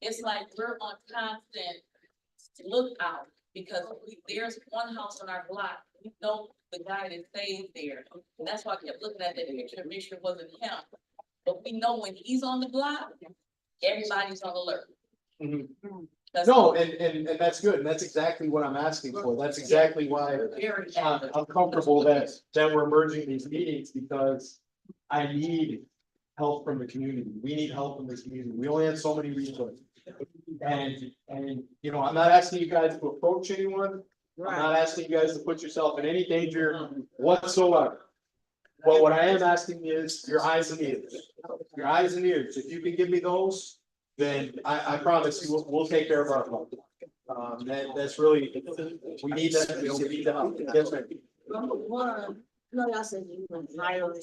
S9: It's like we're on constant lookout because there's one house on our block. We know the guy that stays there. And that's why I kept looking at that picture to make sure it wasn't him. But we know when he's on the block, everybody's on alert.
S4: Mhm.
S9: That's-
S4: No, and that's good. And that's exactly what I'm asking for. That's exactly why
S9: Very
S4: I'm comfortable that we're merging these meetings because I need help from the community. We need help from this community. We only have so many resources. And, you know, I'm not asking you guys to approach anyone. I'm not asking you guys to put yourself in any danger whatsoever. But what I am asking is your eyes and ears. Your eyes and ears. If you can give me those, then I promise you, we'll take care of our phone. That's really, we need that, we need the help. Yes, ma'am.
S8: Number one, no, y'all said you were hiring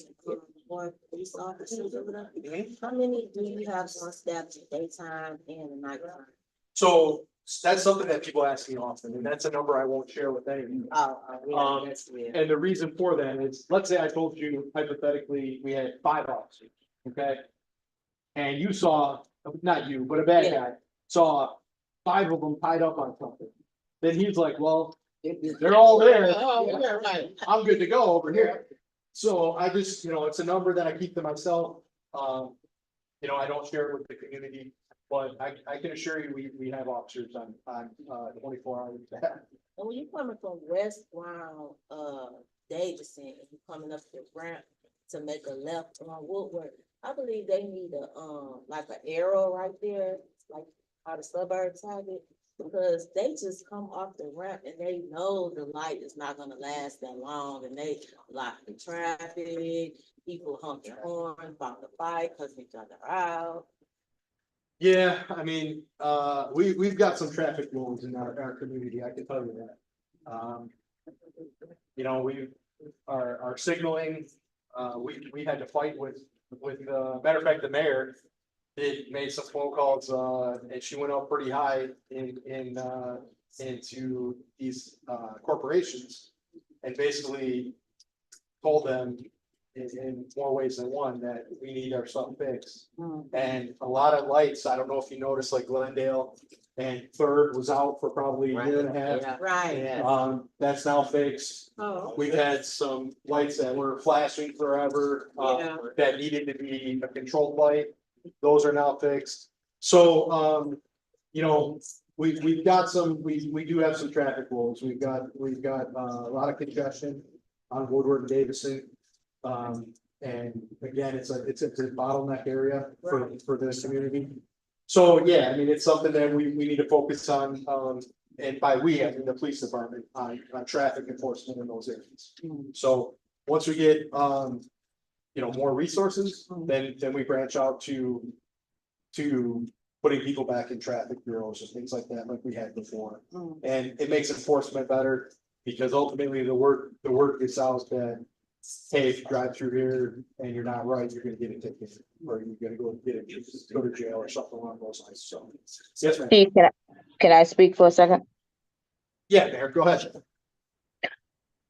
S8: more police officers over there. How many do you have on staff at daytime and at nighttime?
S4: So that's something that people ask me often, and that's a number I won't share with any of you. And the reason for that is, let's say I told you hypothetically, we had 5 officers, okay? And you saw, not you, but a bad guy, saw 5 of them tied up on something. Then he's like, well, they're all there.
S2: Oh, yeah, right.
S4: I'm good to go over here. So I just, it's a number that I keep to myself. I don't share it with the community, but I can assure you, we have officers on 24 hours.
S8: And when you're coming from West Brown, Davidson, and you're coming up the ramp to make a left on Woodward, I believe they need like an arrow right there, like how the suburbs have it. Because they just come off the ramp and they know the light is not gonna last that long, and they block the traffic, people honk their horn, about to fight, cause each other out.
S4: Yeah, I mean, we've got some traffic rules in our community, I can tell you that. Our signaling, we had to fight with, matter of fact, the mayor made some phone calls, and she went up pretty high into these, corporations. And basically told them in more ways than one that we need our stuff fixed. And a lot of lights, I don't know if you noticed, like Glendale and Third was out for probably a year and a half.
S2: Yeah.
S8: Right.
S4: That's now fixed.
S8: Oh.
S4: We've had some lights that were flashing forever,
S8: Yeah.
S4: that needed to be a controlled light. Those are now fixed. So, we've got some, we do have some traffic rules. We've got a lot of congestion on Woodward and Davison. And again, it's a bottleneck area for this community. So, yeah, I mean, it's something that we need to focus on, and by we, I mean the police department, on traffic enforcement in those areas. So once we get, more resources, then we branch out to putting people back in traffic bureaus and things like that, like we had before. And it makes enforcement better, because ultimately the word gets out that, hey, if you drive through here and you're not right, you're gonna get a ticket, or you're gonna go to jail or something along those lines. So, yes, ma'am.
S10: Chief, can I speak for a second?
S4: Yeah, Mayor, go ahead.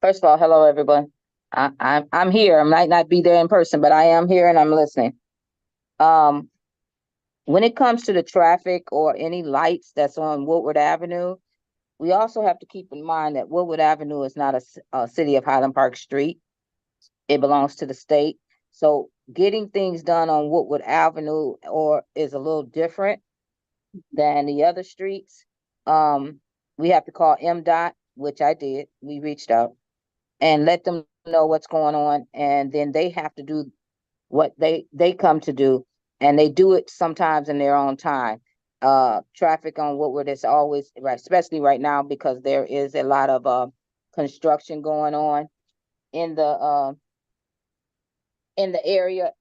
S10: First of all, hello, everyone. I'm here. I might not be there in person, but I am here and I'm listening. When it comes to the traffic or any lights that's on Woodward Avenue, we also have to keep in mind that Woodward Avenue is not a city of Highland Park street. It belongs to the state. So getting things done on Woodward Avenue is a little different than the other streets. We have to call MDOT, which I did. We reached out and let them know what's going on. And then they have to do what they come to do. And they do it sometimes in their own time. Traffic on Woodward is always, right, especially right now, because there is a lot of construction going on in the area,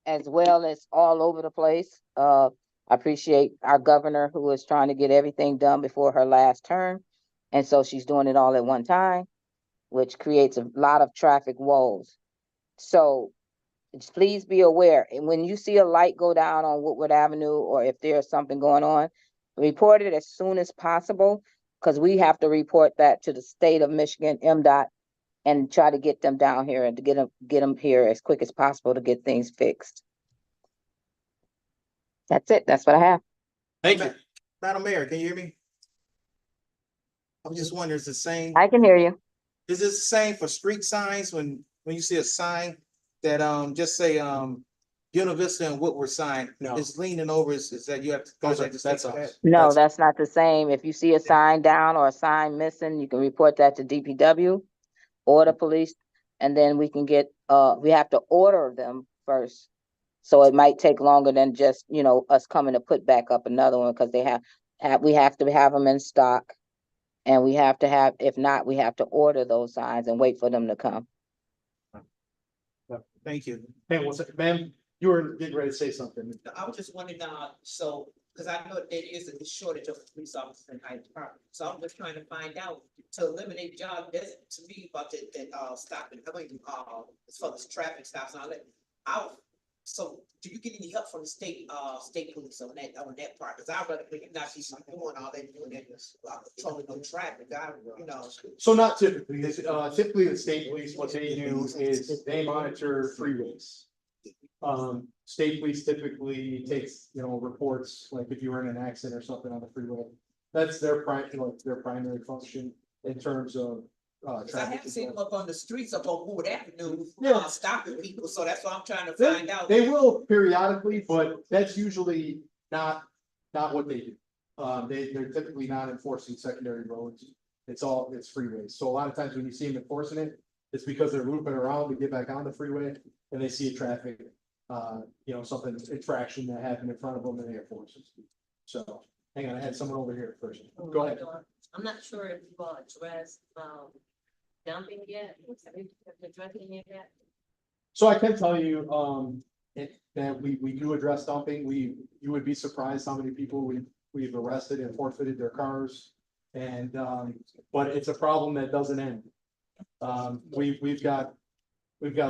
S10: as well as all over the place. I appreciate our governor, who is trying to get everything done before her last term. And so she's doing it all at one time, which creates a lot of traffic woes. So please be aware. And when you see a light go down on Woodward Avenue, or if there's something going on, report it as soon as possible, because we have to report that to the state of Michigan, MDOT, and try to get them down here and to get them here as quick as possible to get things fixed. That's it. That's what I have.
S4: Thank you.
S1: Madam Mayor, can you hear me? I was just wondering, is the same,
S10: I can hear you.
S1: is this the same for street signs when you see a sign that, just say, Buena Vista and Woodward sign?
S4: No.
S1: It's leaning over, is that you have to?
S4: That's us.
S10: No, that's not the same. If you see a sign down or a sign missing, you can report that to DPW or the police, and then we can get, we have to order them first. So it might take longer than just, us coming to put back up another one, because we have to have them in stock. And we have to have, if not, we have to order those signs and wait for them to come.
S1: Thank you.
S4: Hey, ma'am, you were getting ready to say something.
S2: I was just wondering, so Cause I know there is a shortage of police officers in Hyde Park, so I'm just trying to find out to eliminate job, that's to me about that, stopping, I mean, as far as traffic stops and all that. So do you get any help from the state police on that part? Cause I'd rather not see some doing all that, doing that, controlling no traffic,
S4: So not typically, typically the state police, what they do is they monitor freeways. State police typically takes, reports, like if you were in an accident or something on the freeway. That's their primary function in terms of,
S2: Cause I
S4: traffic
S2: haven't seen them
S4: control.
S2: up on the streets up on Wood Avenue,
S4: Yeah.
S2: stopping people, so that's what I'm trying to
S4: They-
S2: find out.
S4: They will periodically, but that's usually not what they do. They're typically not enforcing secondary roads. It's freeways. So a lot of times when you see them enforcing it, it's because they're looping around to get back on the freeway and they see a traffic, something infraction that happened in front of them and they enforce it. So, hang on, I had someone over here first. Go ahead.
S8: I'm not sure if you've addressed, dumping yet, have you addressed any of that?
S4: So I can tell you, that we do address dumping. You would be surprised how many people we've arrested and forfeited their cars. And, but it's a problem that doesn't end. We've got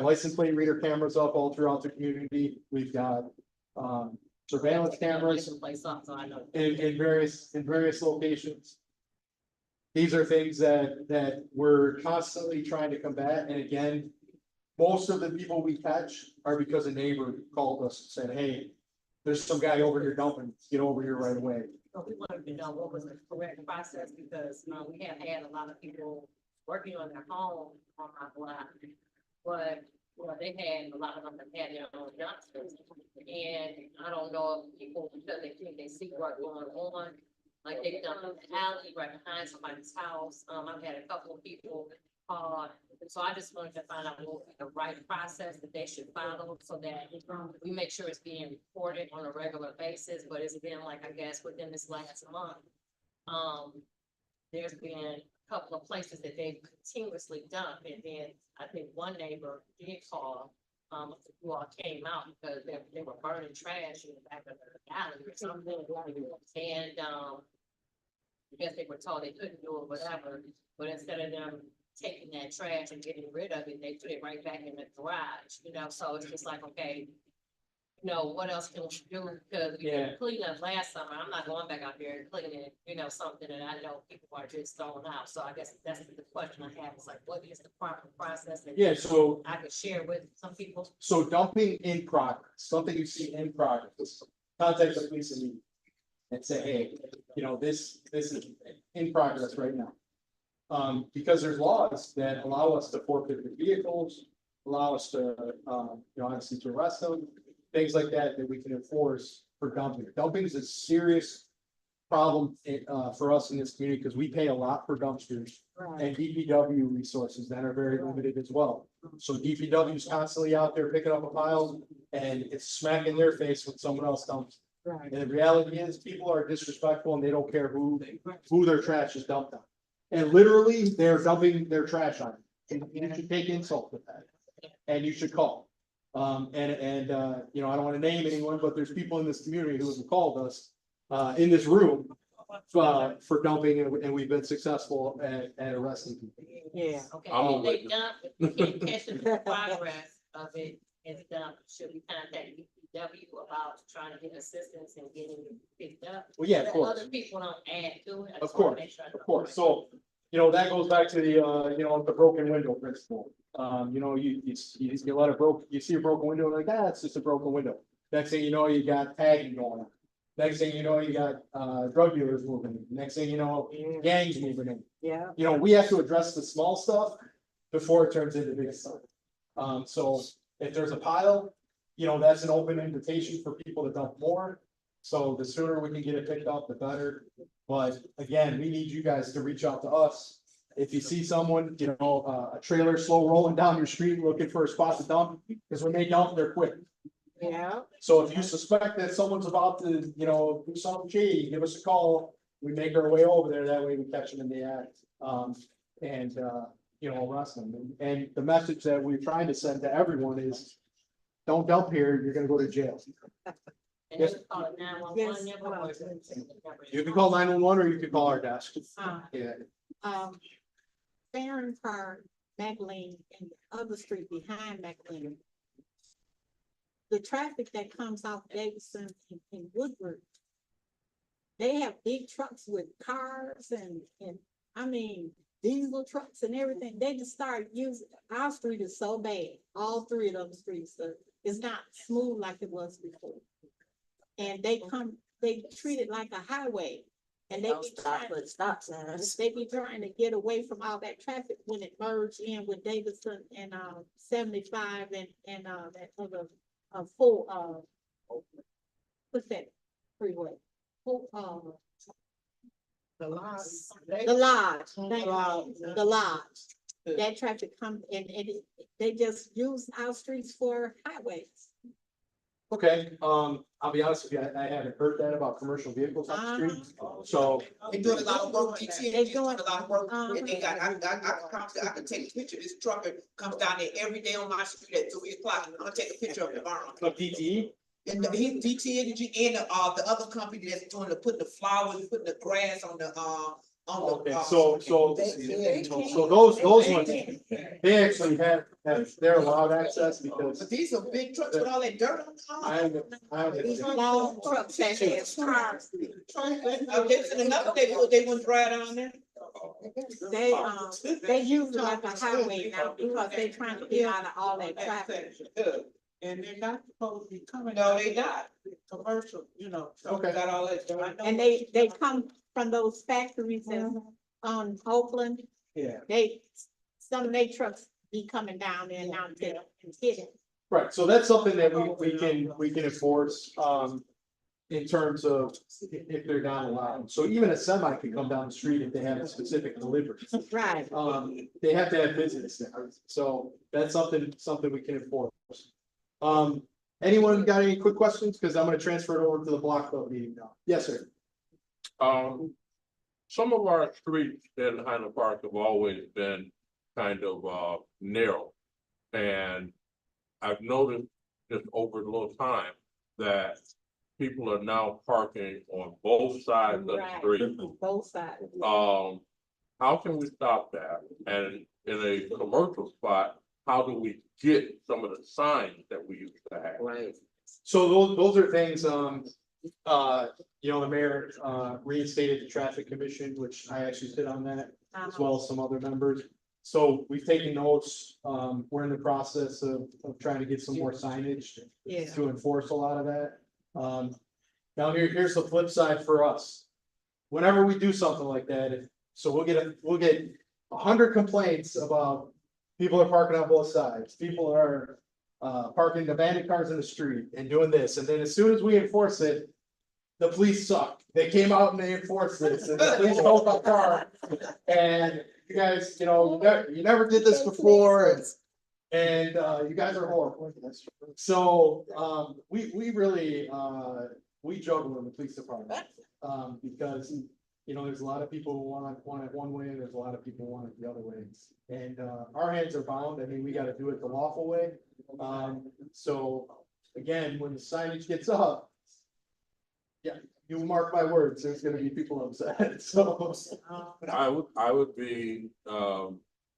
S4: license plate reader cameras up all throughout the community. We've got, surveillance cameras
S8: Place up, so I know.
S4: in various locations. These are things that we're constantly trying to combat, and again, most of the people we catch are because a neighbor called us and said, hey, there's some guy over here dumping, get over here right away.
S8: So we wanted to know what was the correct process, because, we have had a lot of people working on their home on my block. But, they had, a lot of them have had their own dumpsters, and I don't know if people, because they think they see what's going on, like they dumped in the alley right behind somebody's house. I've had a couple of people, so I just wanted to find out what would be the right process that they should follow, so that we make sure it's being reported on a regular basis. But it's been like, I guess, within this last month, there's been a couple of places that they've continuously dumped, and then I think one neighbor did call, who all came out because they were burning trash in the back of the alley or something. And, I guess they were told they couldn't do it, whatever, but instead of them taking that trash and getting rid of it, they put it right back in the garage, so it's just like, okay, what else can we do? Because we
S4: Yeah.
S8: did cleanup last summer. I'm not going back out there and cleaning, something that I know people are just throwing out. So I guess that's the question I have, is like, what is the proper process that
S4: Yeah, so
S8: I could share with some people?
S4: So dumping in progress, something you see in progress, contact the police immediately and say, hey, this is in progress right now. Because there's laws that allow us to forfeit the vehicles, allow us to, obviously to arrest them, things like that we can enforce for dumping. Dumping is a serious problem, for us in this community, because we pay a lot for dumpsters and DPW resources that are very limited as well. So DPW is constantly out there picking up a pile and it's smacking their face when someone else dumps. And the reality is, people are disrespectful and they don't care who their trash is dumped on. And literally, they're dumping their trash on you. And you should take insult with that. And you should call. I don't want to name anyone, but there's people in this community who have called us, in this room, for dumping, and we've been successful at arresting people.
S2: Yeah.
S8: Okay,
S7: I'm a
S8: if they dump, if we can't catch the progress of it, it's dumped, should we contact DPW about trying to get assistance and getting it picked up?
S4: Well, yeah, of
S8: That
S4: course.
S8: other people don't add to it. I
S4: Of
S8: just wanna
S4: course,
S8: make sure I know.
S4: Of course, so, that goes back to the broken window principle. You let you see a broken window, like, it's just a broken window. Next thing you know, you got tagging going on. Next thing you know, you got, drug dealers moving in. Next thing you know, gangs moving in.
S2: Yeah.
S4: We have to address the small stuff before it turns into big stuff. So if there's a pile, that's an open invitation for people to dump more. So the sooner we can get it picked up, the better. But again, we need you guys to reach out to us. If you see someone, a trailer slow rolling down your street looking for a spot to dump, because when they dump, they're quick.
S2: Yeah.
S4: So if you suspect that someone's about to, do something shady, give us a call. We make our way over there. That way we catch them in the act. Arrest them. And the message that we're trying to send to everyone is, don't dump here, you're gonna go to jail.
S3: And
S4: Yes.
S3: they call it 911 number.
S4: You can call 911 or you can call our desk. Yeah.
S3: Farron Park, McLean, and the other street behind McLean. The traffic that comes off Davidson and Woodward. They have big trucks with cars and I mean, diesel trucks and everything. They just start using, our street is so bad, all three of those streets, so it's not smooth like it was before. And they treat it like a highway. And they
S8: Don't
S3: be
S8: stop
S3: trying,
S8: with stop signs.
S3: they be trying to get away from all that traffic when it merged in with Davidson and 75 and that other full what's that freeway? Full,
S2: The lodge.
S3: the lodge, thank you, the lodge. That traffic comes and they just use our streets for highways.
S4: Okay, I'll be honest with you, I haven't heard that about commercial vehicles on the street, so.
S2: They doing a lot of work, DT,
S3: They
S2: they doing a lot of work,
S3: Uh-huh.
S2: and they got, I can take a picture, this trucker comes down there every day on my street at 3 o'clock, I'm gonna take a picture of it tomorrow.
S4: Of DTE?
S2: And he, DT Energy and the other company that's doing putting the flowers, putting the grass on the.
S4: Okay,
S2: They-
S4: so those ones, they actually have, they're allowed access because.
S2: But these are big trucks with all that dirt on them.
S3: These long trucks that has cars.
S2: There's another neighborhood, they wouldn't drive down there.
S3: They use it like a highway now because they trying to get out of all that traffic.
S5: And they're not supposed to be coming.
S2: No, they not.
S5: Commercial, you know.
S4: Okay.
S2: Got all that dirt.
S3: And they come from those factories in on Oakland.
S5: Yeah.
S3: Some of their trucks be coming down there now to hit it.
S4: Right, so that's something that we can enforce, in terms of if they're not allowed. So even a semi can come down the street if they have a specific delivery.
S3: Right.
S4: They have to have business there, so that's something we can enforce. Anyone got any quick questions? Cause I'm gonna transfer it over to the block club meeting now. Yes, sir.
S11: Some of our streets in Highland Park have always been kind of narrow. And I've noticed just over a little time that people are now parking on both sides of the
S3: Right.
S11: street.
S3: Both sides.
S11: How can we stop that? And in a commercial spot, how do we get some of the signs that we used to have?
S2: Right.
S4: So those are things, the mayor, reinstated the traffic commission, which I actually sit on that, as well as some other members. So we've taken notes, we're in the process of trying to get some more signage
S3: Yeah.
S4: to enforce a lot of that. Now here's the flip side for us. Whenever we do something like that, so we'll get 100 complaints about people are parking on both sides, people are parking abandoned cars in the street and doing this, and then as soon as we enforce it, the police suck. They came out and they enforced this, and the police told my car, and you guys, you never did this before, and you guys are horrible. So, we really, we juggle in the police department, because, there's a lot of people who want it one way, and there's a lot of people who want it the other way. And, our hands are bound. I mean, we gotta do it the lawful way. So, again, when the signage gets up, yeah, you mark my words, there's gonna be people upset, so.
S11: I would be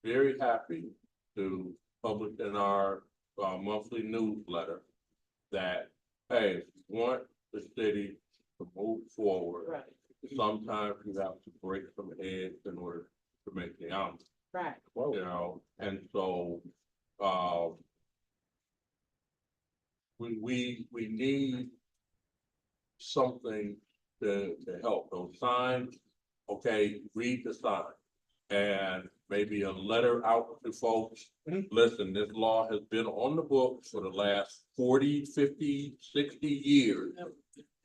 S11: very happy to publish in our monthly newsletter that, hey, we want the city to move forward.
S3: Right.
S11: Sometimes you have to break some heads in order to make the omelet.
S3: Right.
S11: And so we need something to help those signs. Okay, read the sign and maybe a letter out to folks. Listen, this law has been on the books for the last 40, 50, 60 years.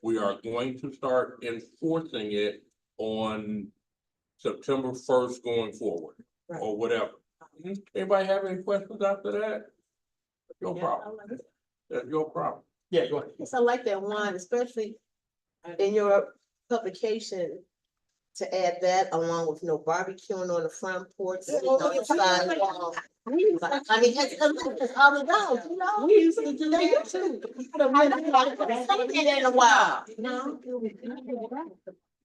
S11: We are going to start enforcing it on September 1st going forward, or whatever. Anybody have any questions after that? Your problem. That's your problem.
S4: Yeah, go ahead.
S2: So I like that one, especially in your publication, to add that along with no barbecuing on the front porch. sitting on the sidewalk. I mean, it's all the dogs, you know? We used to do that too. I haven't seen it in a while.
S8: No.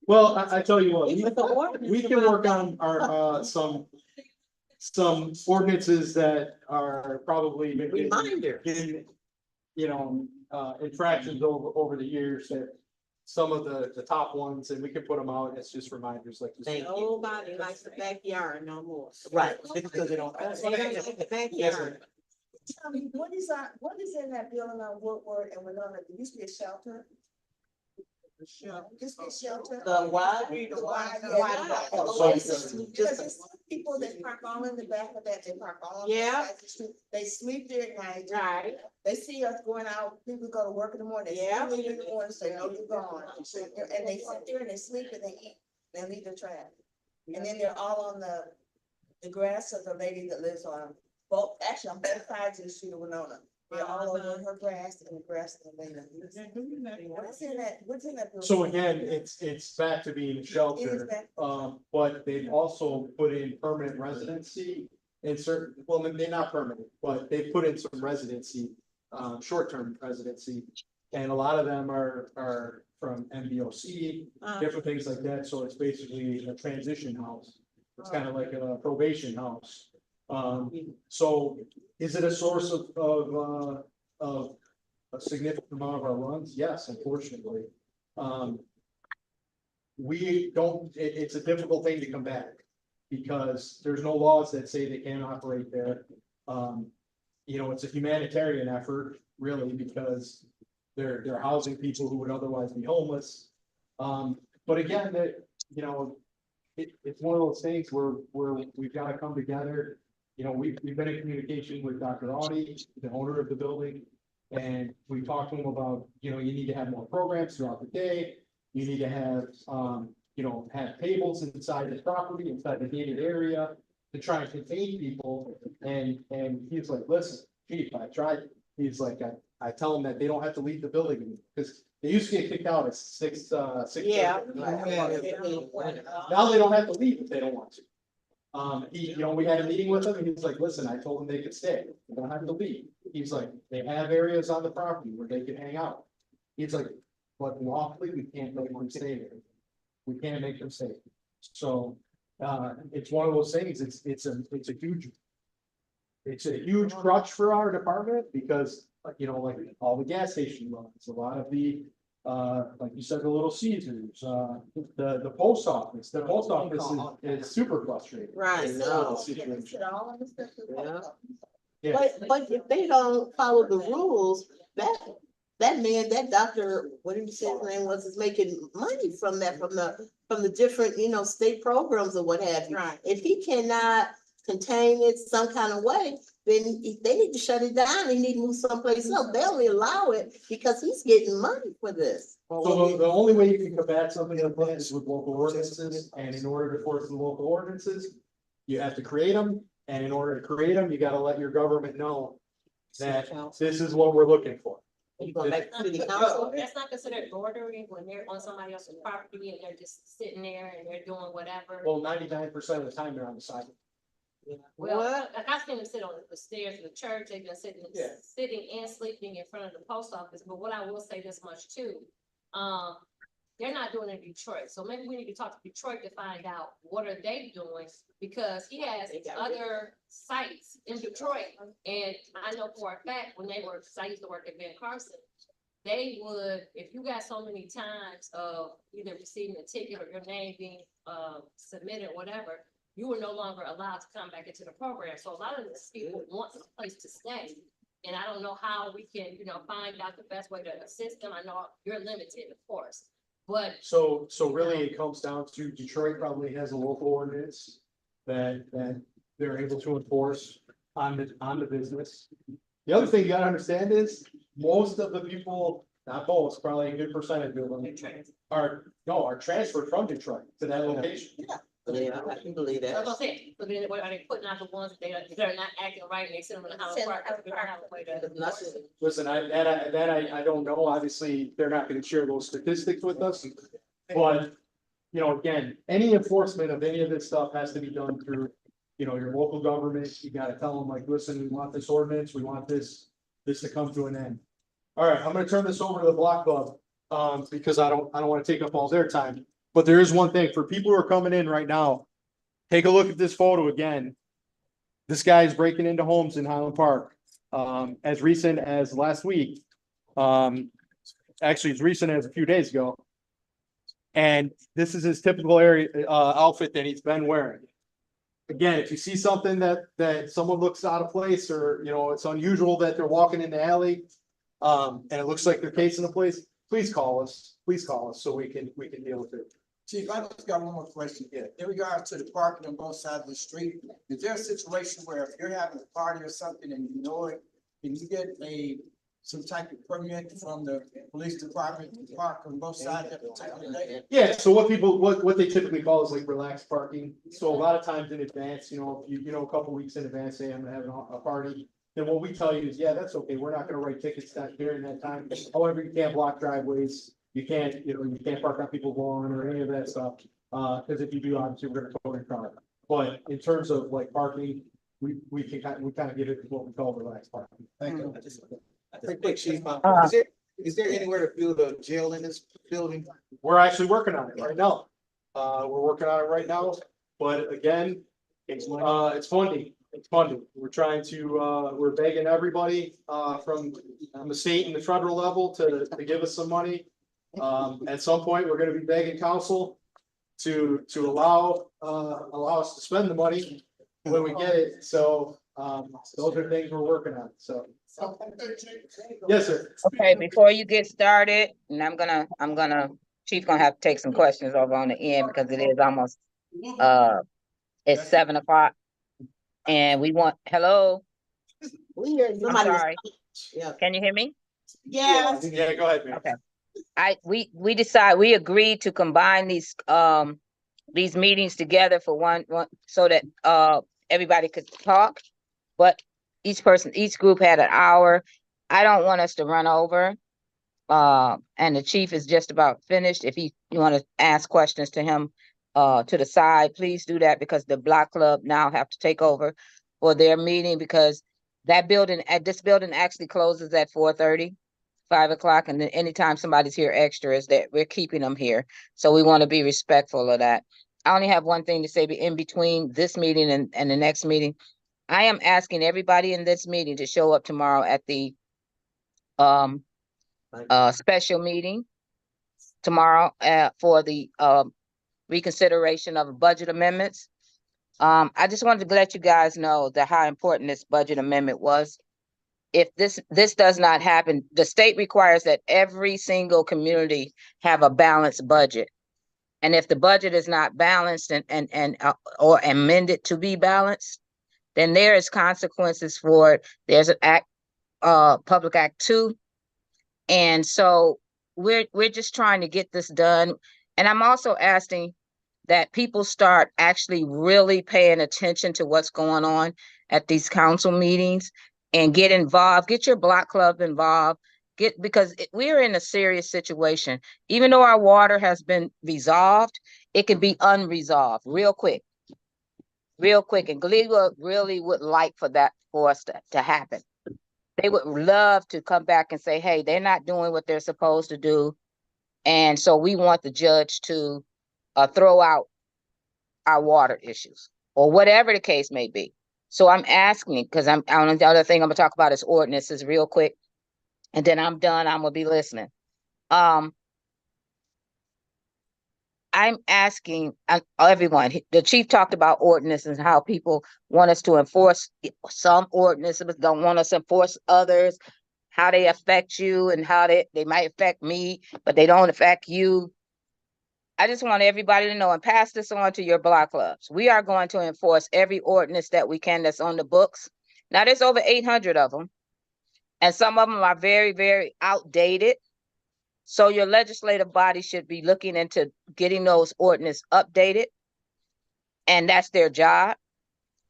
S4: Well, I tell you what,
S2: Even the ordinance
S4: we can work on our, some ordinances that are probably.
S2: Reminder.
S4: You know, infractions over the years that some of the top ones, and we can put them out as just reminders like this.
S2: Thank you.
S8: Nobody likes the backyard no more.
S2: Right.
S4: Because they don't.
S8: They don't like the
S4: Yes,
S8: backyard.
S4: sir.
S2: Tell me, what is in that building on Woodward and Winona? There used to be a shelter? Used to be a shelter? The wide? The wide.
S4: So-
S2: Because there's some people that park all in the back of that, they park all. on the
S8: Yeah.
S2: sides of the street. They sleep there at night.
S8: Right.
S2: They see us going out, people go to work in the morning, they see
S8: Yeah.
S2: me in the morning, say, no, you're gone. And they sit there and they sleep and they eat, and leave their trash. And then they're all on the grass of the lady that lives on both, actually on both sides of the street of Winona. They're all over her grass and the grass of the lady. What's in that? building?
S4: So again, it's back to being a
S2: It is
S4: shelter,
S2: back-
S4: but they've also put in permanent residency. In certain, well, they're not permanent, but they put in some residency, short-term residency. And a lot of them are from MBOC, different things like that, so it's basically a transition house. It's kind of like a probation house. So is it a source of a significant amount of our runs? Yes, unfortunately. We don't, it's a difficult thing to come back because there's no laws that say they can't operate there. You know, it's a humanitarian effort, really, because they're housing people who would otherwise be homeless. But again, you know, it's one of those things where we've got to come together. You know, we've been in communication with Dr. Audi, the owner of the building. And we talked to him about, you know, you need to have more programs throughout the day. You need to have, you know, have tables inside the property, inside the gated area to try and contain people. And he's like, listen, chief, I tried. He's like, I tell them that they don't have to leave the building because they used to get kicked out at six.
S8: Yeah.
S4: Now they don't have to leave if they don't want to. You know, we had a meeting with him and he's like, listen, I told them they could stay. They don't have to leave. He's like, they have areas on the property where they can hang out. He's like, but lawfully, we can't make them stay there. We can't make them stay. So, it's one of those things, it's a huge crutch for our department because, you know, like all the gas station runs, a lot of the, like you said, the Little Caesars, the post office is super frustrating.
S8: Right.
S2: No.
S4: Situation.
S2: Yeah.
S4: Yeah.
S2: But if they don't follow the rules, that man, that doctor, what did you say his name was, is making money from that, from the different, you know, state programs or what have you.
S8: Right.
S2: If he cannot contain it some kind of way, then they need to shut it down. They need to move someplace else. They only allow it because he's getting money for this.
S4: So the only way you can combat something like that is with local ordinances, and in order to force the local ordinances, you have to create them, and in order to create them, you gotta let your government know that this is what we're looking for.
S2: You gonna make city council?
S3: That's not considered loitering when they're on somebody else's property and they're just sitting there and they're doing whatever.
S4: Well, 99% of the time they're on the side.
S3: Well, like I've seen them sit on the stairs of the church, they've been sitting,
S4: Yeah.
S3: sitting and sleeping in front of the post office, but what I will say this much too. They're not doing it in Detroit, so maybe we need to talk to Detroit to find out what are they doing, because he has
S2: They got
S3: other sites in Detroit. And I know for a fact, when they were, 'cause I used to work at Ben Carson, they would, if you got so many times of either receiving a ticket or your name being, submitted, whatever, you were no longer allowed to come back into the program. So a lot of these people want a place to stay. And I don't know how we can, you know, find out the best way to assist them. I know you're limited, of course, but
S4: So really it comes down to Detroit probably has a local ordinance that they're able to enforce on the business. The other thing you gotta understand is most of the people, not most, probably a good percentage of them are transferred from Detroit to that location.
S2: Yeah, I can believe
S3: I was
S2: that.
S3: gonna say, but then what are they putting out the ones that they're not acting right and they send them in the house park? We don't have a way to-
S2: Nothing.
S4: Listen, I don't know, obviously, they're not gonna share those statistics with us, but. You know, again, any enforcement of any of this stuff has to be done through you know, your local government, you gotta tell them like, listen, we want this ordinance, we want this to come to an end. All right, I'm gonna turn this over to the block club, because I don't wanna take up all their time. But there is one thing, for people who are coming in right now, take a look at this photo again. This guy is breaking into homes in Highland Park, as recent as last week. Actually, as recent as a few days ago. And this is his typical area, outfit that he's been wearing. Again, if you see something that someone looks out of place, or, you know, it's unusual that they're walking in the alley, and it looks like they're casing the place, please call us, so we can deal with it.
S5: Chief, I just got one more question here. In regards to the parking on both sides of the street, is there a situation where if you're having a party or something and you know it, can you get some type of permit from the police department to park on both sides at a particular day?
S4: Yeah, so what they typically call is like relaxed parking. So a lot of times in advance, you know, if you know, a couple weeks in advance, say I'm gonna have a party, then what we tell you is, yeah, that's okay. We're not gonna write tickets that during that time. However, you can't block driveways. You can't, you know, you can't park on people's lawn or any of that stuff. Cause if you do, obviously we're gonna tow your car. But in terms of like parking, we kind of give it what we call relaxed parking.
S5: Thank you.
S1: Quick, Chief, is there anywhere to build a jail in this building?
S4: We're actually working on it right now. We're working on it right now, but again, it's funding. It's funding. We're trying to, we're begging everybody, from the state and the federal level to give us some money. At some point, we're gonna be begging council to allow us to spend the money when we get it. So, those are things we're working on, so. Yes, sir.
S10: Okay, before you get started, and I'm gonna, Chief gonna have to take some questions over on the end because it is almost, it's 7 o'clock. And we want, hello,
S2: We hear
S10: I'm
S2: somebody.
S10: sorry,
S2: Yeah.
S10: can you hear me?
S2: Yeah.
S4: Yeah, go ahead, man.
S10: Okay. We agreed to combine these meetings together for one, so that, everybody could talk. But each group had an hour. I don't want us to run over. And the chief is just about finished. If you want to ask questions to him, to the side, please do that, because the block club now have to take over for their meeting, because this building actually closes at 4:30. 5 o'clock, and then anytime somebody's here extra, is that we're keeping them here. So we want to be respectful of that. I only have one thing to say in between this meeting and the next meeting. I am asking everybody in this meeting to show up tomorrow at the special meeting tomorrow for the reconsideration of budget amendments. I just wanted to let you guys know that how important this budget amendment was. If this does not happen, the state requires that every single community have a balanced budget. And if the budget is not balanced or amended to be balanced, then there is consequences for it. There's an act, Public Act 2. And so we're just trying to get this done. And I'm also asking that people start actually really paying attention to what's going on at these council meetings. And get involved, get your block club involved, because we're in a serious situation. Even though our water has been resolved, it can be unresolved real quick. And Gleewood really would like for us to happen. They would love to come back and say, hey, they're not doing what they're supposed to do. And so we want the judge to throw out our water issues, or whatever the case may be. So I'm asking, because the other thing I'm gonna talk about is ordinances real quick, and then I'm done. I'm gonna be listening. I'm asking everyone. The chief talked about ordinances and how people want us to enforce some ordinances, but don't want us to enforce others. How they affect you and how they might affect me, but they don't affect you. I just want everybody to know, and pass this on to your block clubs. We are going to enforce every ordinance that we can that's on the books. Now, there's over 800 of them, and some of them are very, very outdated. So your legislative body should be looking into getting those ordinances updated, and that's their job.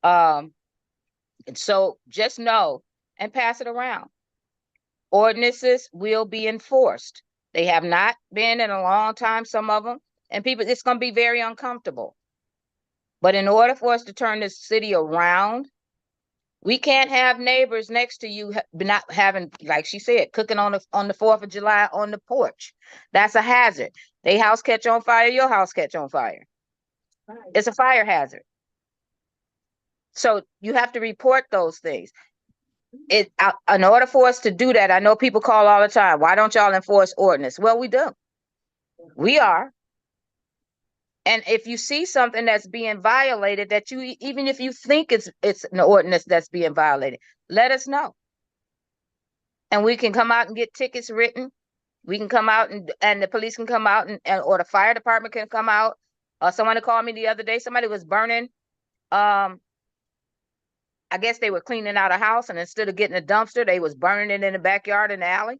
S10: And so just know and pass it around. Ordinances will be enforced. They have not been in a long time, some of them. And people, it's going to be very uncomfortable. But in order for us to turn this city around, we can't have neighbors next to you not having, like she said, cooking on the 4th of July on the porch. That's a hazard. They house catch on fire, your house catch on fire. It's a fire hazard. So you have to report those things. In order for us to do that, I know people call all the time, why don't y'all enforce ordinance? Well, we do. We are. And if you see something that's being violated, that you, even if you think it's an ordinance that's being violated, let us know. And we can come out and get tickets written. We can come out and the police can come out and or the fire department can come out. Someone called me the other day, somebody was burning, I guess they were cleaning out a house, and instead of getting a dumpster, they was burning it in the backyard in the alley.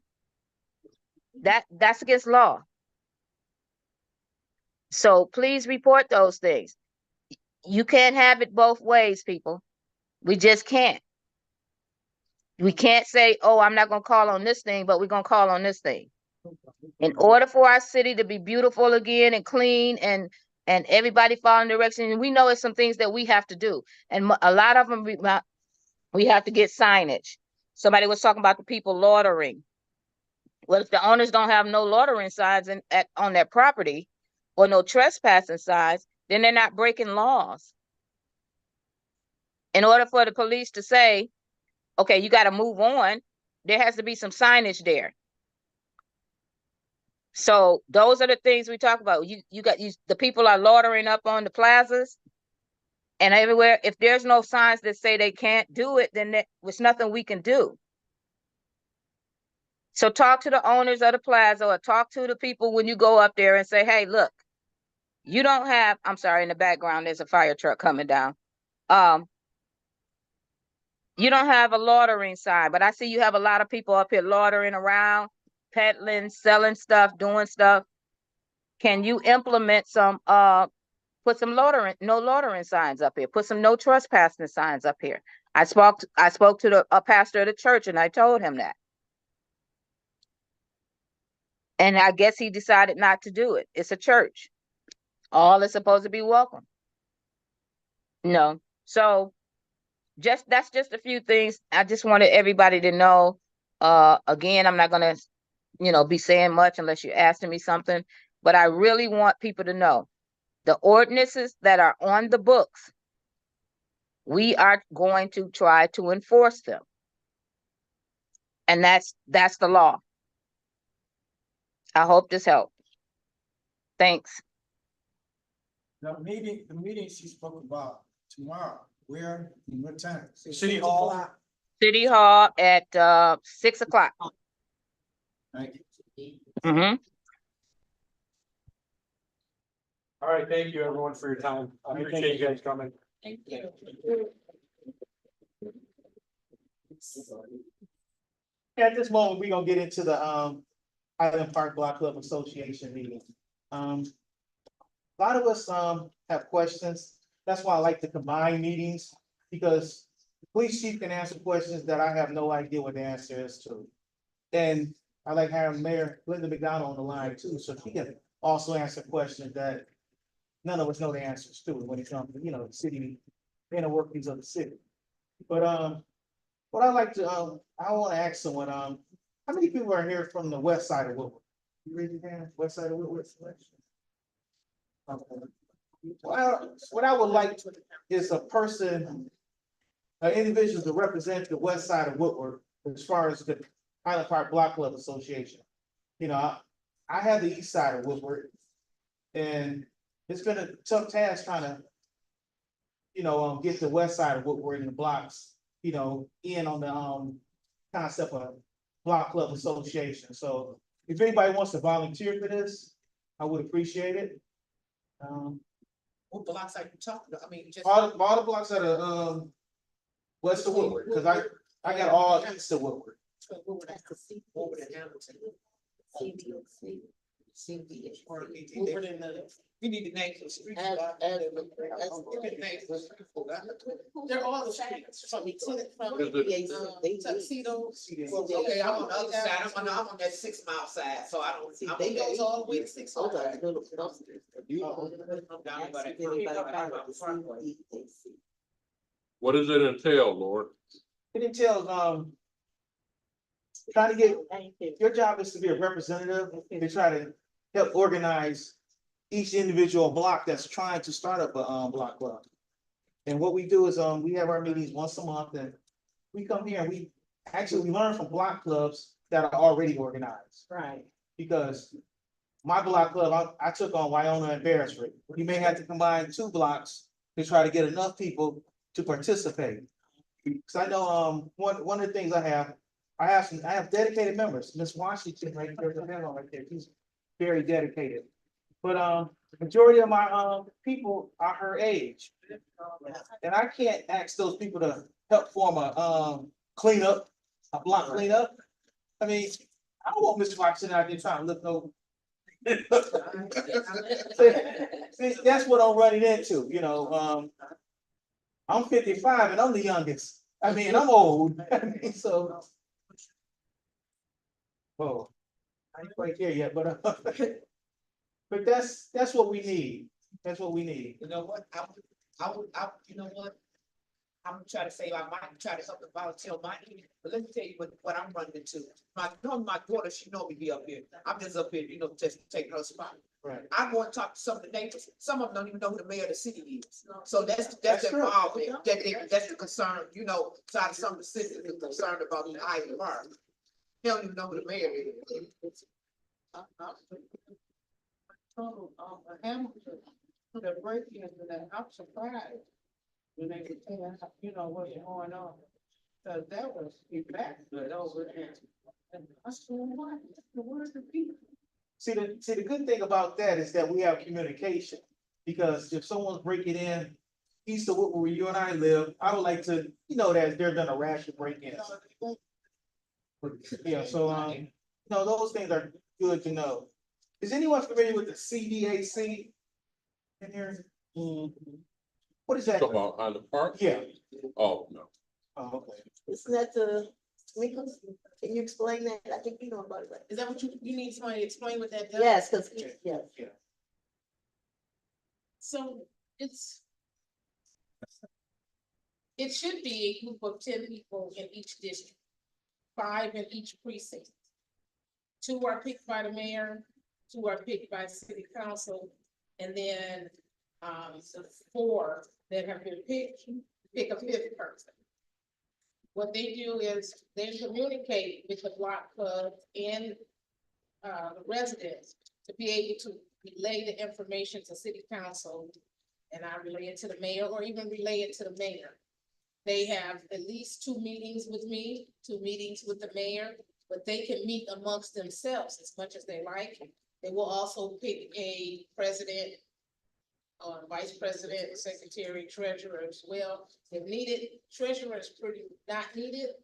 S10: That's against law. So please report those things. You can't have it both ways, people. We just can't. We can't say, oh, I'm not going to call on this thing, but we're going to call on this thing. In order for our city to be beautiful again and clean and everybody following direction, and we know it's some things that we have to do. And a lot of them, we have to get signage. Somebody was talking about the people loitering. Well, if the owners don't have no loitering signs on their property or no trespassing signs, then they're not breaking laws. In order for the police to say, okay, you got to move on, there has to be some signage there. So those are the things we talk about. The people are loitering up on the plazas and everywhere. If there's no signs that say they can't do it, then there's nothing we can do. So talk to the owners of the plaza or talk to the people when you go up there and say, hey, look, you don't have, I'm sorry, in the background, there's a fire truck coming down. You don't have a loitering sign, but I see you have a lot of people up here loitering around, peddling, selling stuff, doing stuff. Can you implement some, put some no loitering signs up here, put some no trespassing signs up here. I spoke to a pastor of the church and I told him that. And I guess he decided not to do it. It's a church. All is supposed to be welcome. No. So that's just a few things. I just wanted everybody to know. Again, I'm not gonna, be saying much unless you're asking me something, but I really want people to know the ordinances that are on the books, we are going to try to enforce them. And that's the law. I hope this helped. Thanks.
S5: The meeting she spoke about tomorrow, where and what time?
S1: City Hall.
S10: City Hall at 6 o'clock.
S5: Thank you.
S10: Mm-hmm.
S4: All right, thank you everyone for your time. I appreciate you guys coming.
S9: Thank you.
S1: At this moment, we're gonna get into the Highland Park Block Club Association meeting. A lot of us have questions. That's why I like to combine meetings, because the police chief can answer questions that I have no idea what the answer is to. And I like having Mayor Linda McDonald on the line too, so she can also answer questions that none of us know the answers to when it comes to, the city, inner workings of the city. But what I like to I want to ask someone, how many people are here from the west side of Woodward? You raise your hand, west side of Woodward. Okay. Well, what I would like is a person, an individual to represent the west side of Woodward as far as the Highland Park Block Club Association. I have the east side of Woodward, and it's been a tough task trying to, get the west side of Woodward in the blocks, in on the concept of Block Club Association. So if anybody wants to volunteer for this, I would appreciate it.
S2: What blocks are you talking about? I mean, just.
S1: All the blocks that are west of Woodward, because I got all east of Woodward.
S2: Woodward and Hamilton. CDC. Woodward and the You need to name some streets.
S8: As- as-
S2: You need to name some streets. They're all the streets, from Lieutenant, from
S11: Is it-
S2: Tuxedos. Okay, I'm on the other side, I'm on that 6 Mile side, so I don't,
S8: See,
S2: I'm
S8: they
S2: goes all the way to 6 Mile.
S8: Those are little dumpsters.
S2: I'm down by that.
S11: What does it entail, Lord?
S1: It entails, trying to get, your job is to be a representative, to try to help organize each individual block that's trying to start up a, block club. And what we do is, we have our meetings once a month, and we come here and we learn from block clubs that are already organized.
S2: Right.
S1: Because my block club, I took on Wyona and Beresford. You may have to combine 2 blocks to try to get enough people to participate. Cause I know, one of the things I have dedicated members. Miss Washington right there, the man right there, she's very dedicated. But, majority of my, people are her age. And I can't ask those people to help form a, cleanup, a block cleanup. I mean, I don't want Mr. Washington out there trying to look no. See, that's what I'm running into, you know, I'm 55 and I'm the youngest. I mean, I'm old. I mean, so. Oh, I ain't quite there yet, but, but that's what we need. That's what we need.
S2: You know what, you know what? I'm gonna try to say, I might try to help the volunteer on my end, but let me tell you what I'm running into. My daughter, she know me be up here. I'm just up here, you know, just taking her spot.
S1: Right.
S2: I go and talk to some of the neighbors. Some of them don't even know who the mayor of the city is. So that's
S1: true.
S2: involved. That's the concern, you know, side of some of the citizens are concerned about the Ivy Park. They don't even know who the mayor is.
S12: Total, Hamilton, the break-in to that, I'm surprised. When they could tell us, you know, what's going on. So that was immaculate over there. And I said, what, the word of people?
S1: See, the good thing about that is that we have communication. Because if someone's breaking in east of where you and I live, I would like to, you know, that there's been a rash of break-ins. Yeah, so, no, those things are good to know. Is anyone familiar with the CDAC in here? What is that?
S11: Talking about Highland Park?
S1: Yeah.
S11: Oh, no.
S1: Oh, okay.
S8: Isn't that the, can you explain that? I think you know about it.
S2: Is that what you need somebody to explain what that does?
S8: Yes, cause, yeah.
S1: Yeah.
S9: So it should be a group of 10 people in each district, 5 in each precinct. 2 are picked by the mayor, 2 are picked by city council, and then 4 that have been picked, pick a 5th person. What they do is they communicate with the block club and the residents to be able to relay the information to city council, and I relay it to the mayor or even relay it to the mayor. They have at least 2 meetings with me, 2 meetings with the mayor, but they can meet amongst themselves as much as they like. They will also pick a president, vice president, secretary, treasurer as well. If needed, treasurer is pretty not needed,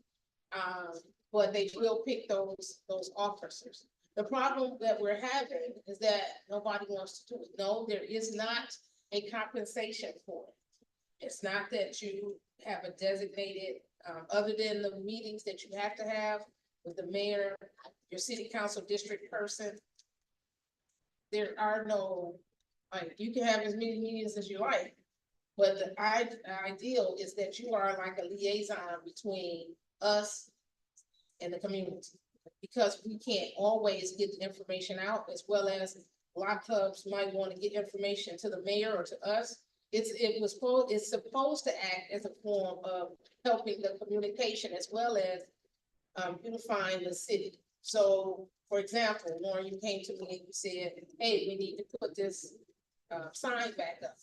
S9: but they will pick those officers. The problem that we're having is that nobody wants to do it. No, there is not a compensation for it. It's not that you have a designated, other than the meetings that you have to have with the mayor, your city council district person. There are no, like, you can have as many meetings as you like, but the ideal is that you are like a liaison between us and the community. Because we can't always get the information out, as well as block clubs might want to get information to the mayor or to us. It's supposed to act as a form of helping the communication as well as unifying the city. So, for example, Lauren, you came to me and you said, hey, we need to put this sign back up.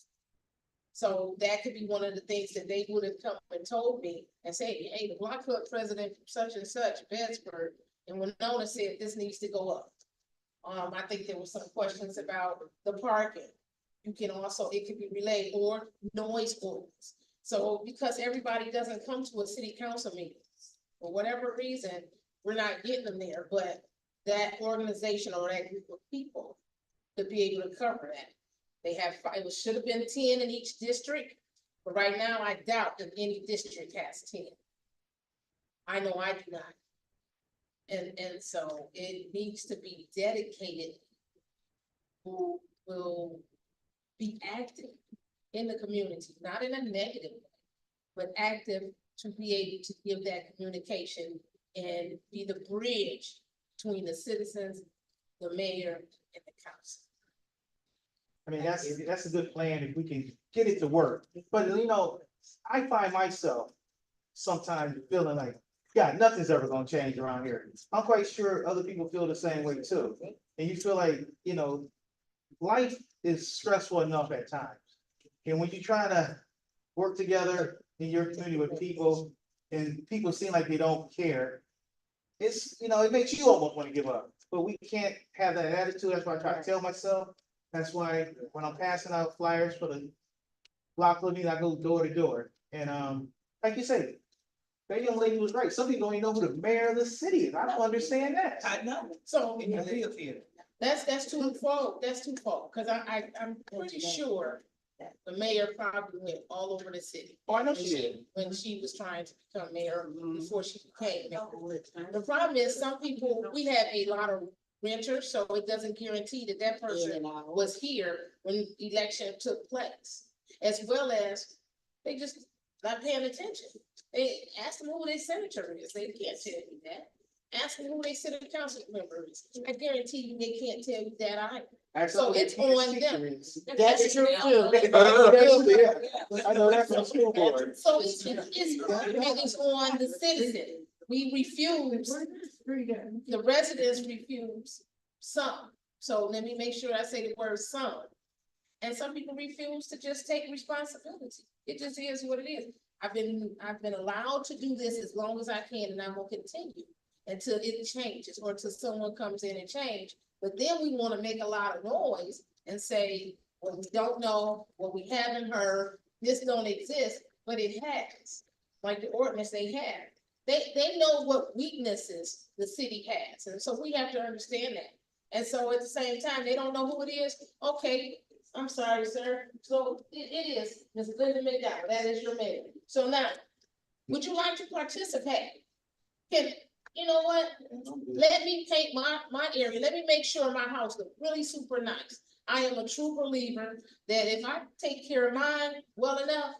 S9: So that could be one of the things that they would have come and told me and say, hey, the block club president such and such, Bedford, and Winona said this needs to go up. I think there were some questions about the parking. You can also, it could be relayed, or noise ordinance. So because everybody doesn't come to a city council meeting, for whatever reason, we're not getting them there, but that organization or that group of people to be able to cover that.
S12: They have, it should have been 10 in each district, but right now I doubt that any district has 10. I know I do not. And so it needs to be dedicated who will be active in the community, not in a negative way, but active to be able to give that communication and be the bridge between the citizens, the mayor, and the council.
S1: I mean, that's a good plan if we can get it to work. But you know, I find myself sometimes feeling like, God, nothing's ever gonna change around here. I'm quite sure other people feel the same way too. And you feel like, you know, life is stressful enough at times. And when you're trying to work together in your community with people and people seem like they don't care, it's, you know, it makes you almost want to give up. But we can't have that attitude. That's why I try to tell myself. That's why when I'm passing out flyers for the block living, I go door to door. And like you said, that young lady was right. Some people don't even know who the mayor of the city is. I don't understand that.
S5: I know.
S12: So
S5: And you live here.
S12: that's twofold, because I'm pretty sure the mayor probably went all over the city.
S1: Oh, I know she did.
S12: When she was trying to become mayor before she became mayor. The problem is some people, we have a lot of renters, so it doesn't guarantee that that person was here when election took place. As well as they just not paying attention. They ask them who their senator is. They can't tell you that. Ask them who their city council member is. I guarantee you they can't tell you that either. So it's on them.
S2: That's true too.
S1: I know that from school board.
S12: So it's on the citizen. We refuse, the residents refuse some. So let me make sure I say the word some. And some people refuse to just take responsibility. It just is what it is. I've been allowed to do this as long as I can, and I'm gonna continue until it changes or until someone comes in and change. But then we want to make a lot of noise and say, well, we don't know, well, we haven't heard, this don't exist, but it has. Like the ordinance they have. They know what weaknesses the city has, and so we have to understand that. And so at the same time, they don't know who it is. Okay, I'm sorry, sir. So it is Ms. Linda McDowell. That is your mayor. So now, would you like to participate? Can, you know what? Let me paint my area. Let me make sure my house looks really super nice. I am a true believer that if I take care of mine well enough,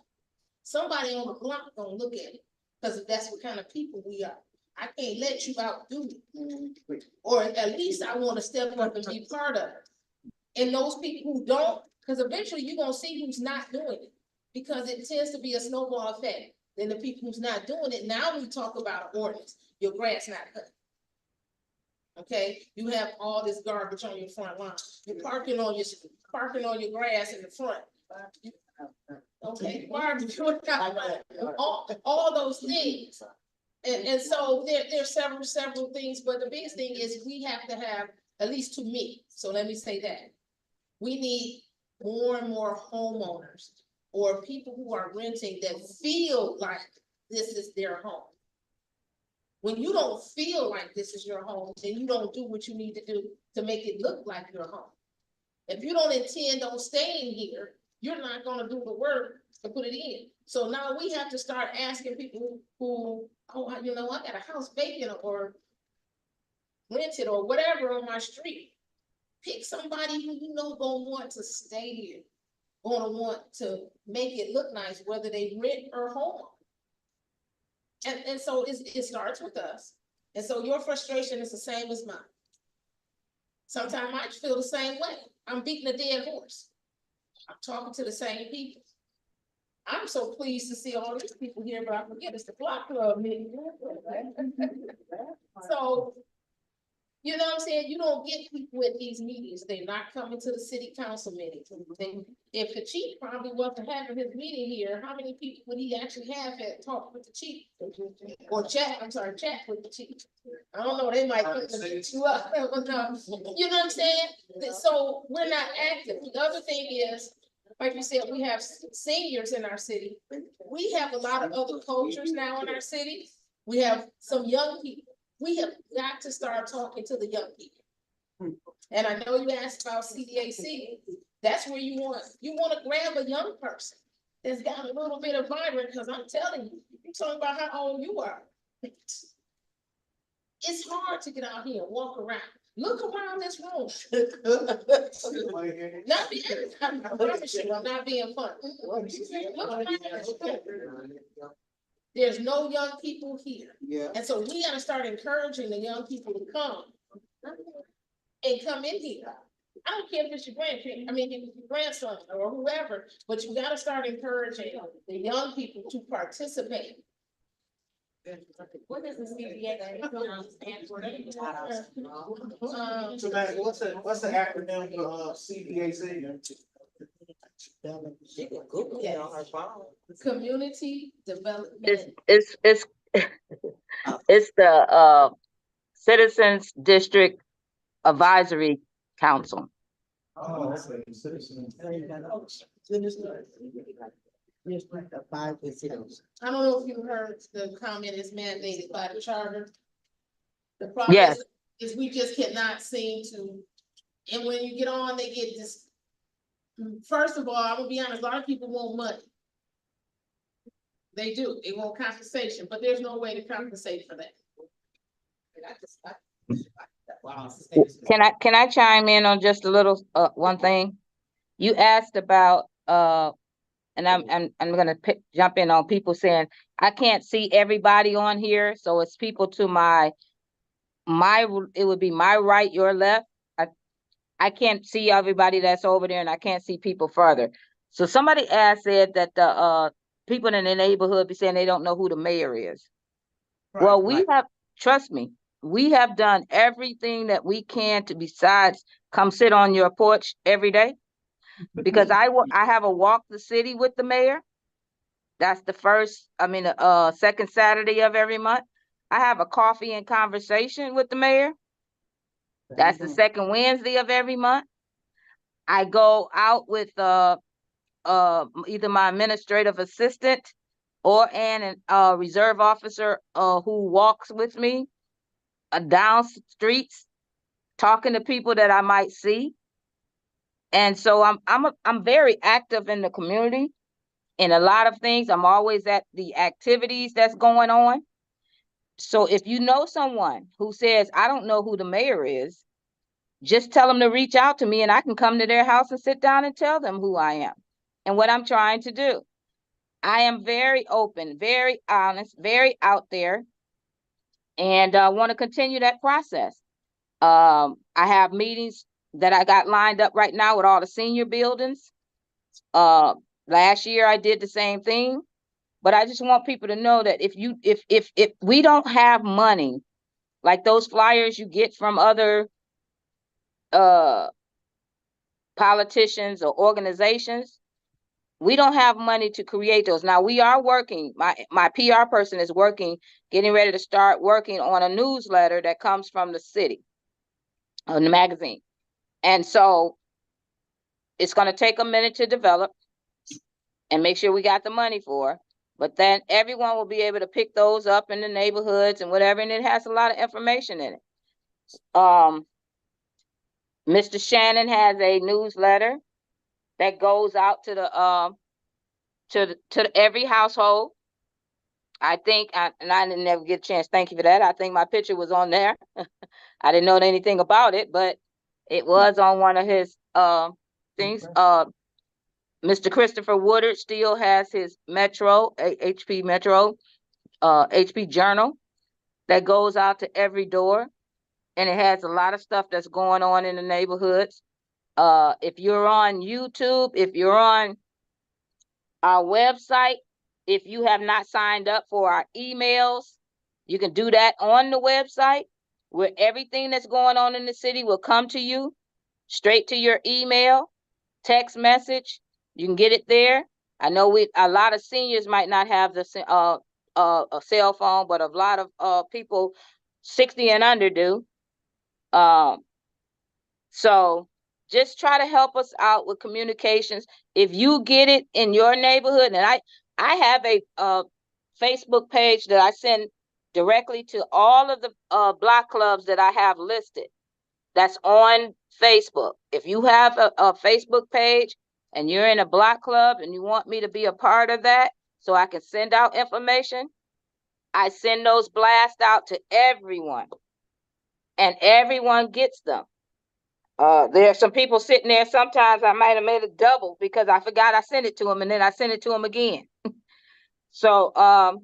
S12: somebody on the block gonna look at it. Because that's what kind of people we are. I can't let you outdo me. Or at least I want to step up and be part of it. And those people who don't, because eventually you're gonna see who's not doing it. Because it tends to be a snowball effect. Then the people who's not doing it, now we talk about ordinance, your grass not cut. Okay, you have all this garbage on your front lawn. You're parking on your grass in the front. Okay, barbecue, all those things. And so there's several things, but the biggest thing is we have to have, at least to me, so let me say that. We need more and more homeowners or people who are renting that feel like this is their home. When you don't feel like this is your home, then you don't do what you need to do to make it look like your home. If you don't intend on staying here, you're not gonna do the work to put it in. So now we have to start asking people who, oh, you know, I got a house vacant or rented or whatever on my street. Pick somebody who you know gonna want to stay here, gonna want to make it look nice, whether they rent or home. And so it starts with us. And so your frustration is the same as mine. Sometimes I feel the same way. I'm beating a dead horse. I'm talking to the same people. I'm so pleased to see all these people here, but I forget it's the block club meeting. So, you know what I'm saying? You don't get people at these meetings. They're not coming to the city council meetings. If the chief probably wasn't having his meeting here, how many people would he actually have that talk with the chief? Or chat with the chief. I don't know, they might put you up. You know what I'm saying? So we're not active. The other thing is, like you said, we have seniors in our city. We have a lot of other cultures now in our city. We have some young people. We have got to start talking to the young people. And I know you asked about CDAC.
S3: That's where you wanna grab a young person that's got a little bit of vibrant, because I'm telling you, you're talking about how old you are. It's hard to get out here and walk around. Look around this room. Not being, I promise you, I'm not being funny. Look around this room. There's no young people here.
S2: Yeah.
S3: And so we gotta start encouraging the young people to come and come in here. I don't care if it's your grandparent, I mean, if it's your grandson or whoever, but you gotta start encouraging the young people to participate.
S8: What does the CBA stand for?
S1: So man, what's the acronym for CBAC?
S2: She can Google it on her phone.
S3: Community
S10: It's,
S3: development.
S10: it's, it's the, Citizens District Advisory Council.
S1: Oh, okay, citizen.
S3: I don't know if you heard the comment is mandated by the charter. The problem
S10: Yes.
S3: is we just cannot seem to, and when you get on, they get this. First of all, I'm gonna be honest, a lot of people want money. They do, they want compensation, but there's no way to compensate for that.
S10: Can I chime in on just a little, one thing? You asked about, and I'm gonna jump in on people saying, I can't see everybody on here, so it's people to it would be my right, your left. I can't see everybody that's over there, and I can't see people further. So somebody said that the, people in the neighborhood be saying they don't know who the mayor is. Well, trust me, we have done everything that we can to besides come sit on your porch every day. Because I have a walk the city with the mayor. That's the second Saturday of every month. I have a coffee and conversation with the mayor. That's the second Wednesday of every month. I go out with either my administrative assistant or an reserve officer who walks with me down streets, talking to people that I might see. And so I'm very active in the community in a lot of things. I'm always at the activities that's going on. So if you know someone who says, I don't know who the mayor is, just tell them to reach out to me and I can come to their house and sit down and tell them who I am and what I'm trying to do. I am very open, very honest, very out there, and I want to continue that process. I have meetings that I got lined up right now with all the senior buildings. Last year I did the same thing, but I just want people to know that if we don't have money, like those flyers you get from other politicians or organizations, we don't have money to create those. Now we are working, my PR person is working, getting ready to start working on a newsletter that comes from the city, on the magazine. And so it's going to take a minute to develop and make sure we got the money for, but then everyone will be able to pick those up in the neighborhoods and whatever, and it has a lot of information in it. Mr. Shannon has a newsletter that goes out to every household. I think, and I didn't never get a chance, thank you for that. I think my picture was on there. I didn't know anything about it, but it was on one of his things. Mr. Christopher Woodard still has his Metro, HP Metro, HP Journal that goes out to every door. And it has a lot of stuff that's going on in the neighborhoods. If you're on YouTube, if you're on our website, if you have not signed up for our emails, you can do that on the website, where everything that's going on in the city will come to you straight to your email, text message. You can get it there. I know a lot of seniors might not have a cell phone, but a lot of people 60 and under do. So just try to help us out with communications. If you get it in your neighborhood, and I have a Facebook page that I send directly to all of the block clubs that I have listed. That's on Facebook. If you have a Facebook page and you're in a block club and you want me to be a part of that so I can send out information, I send those blasts out to everyone and everyone gets them. There are some people sitting there. Sometimes I might have made it double because I forgot I sent it to them and then I sent it to them again. So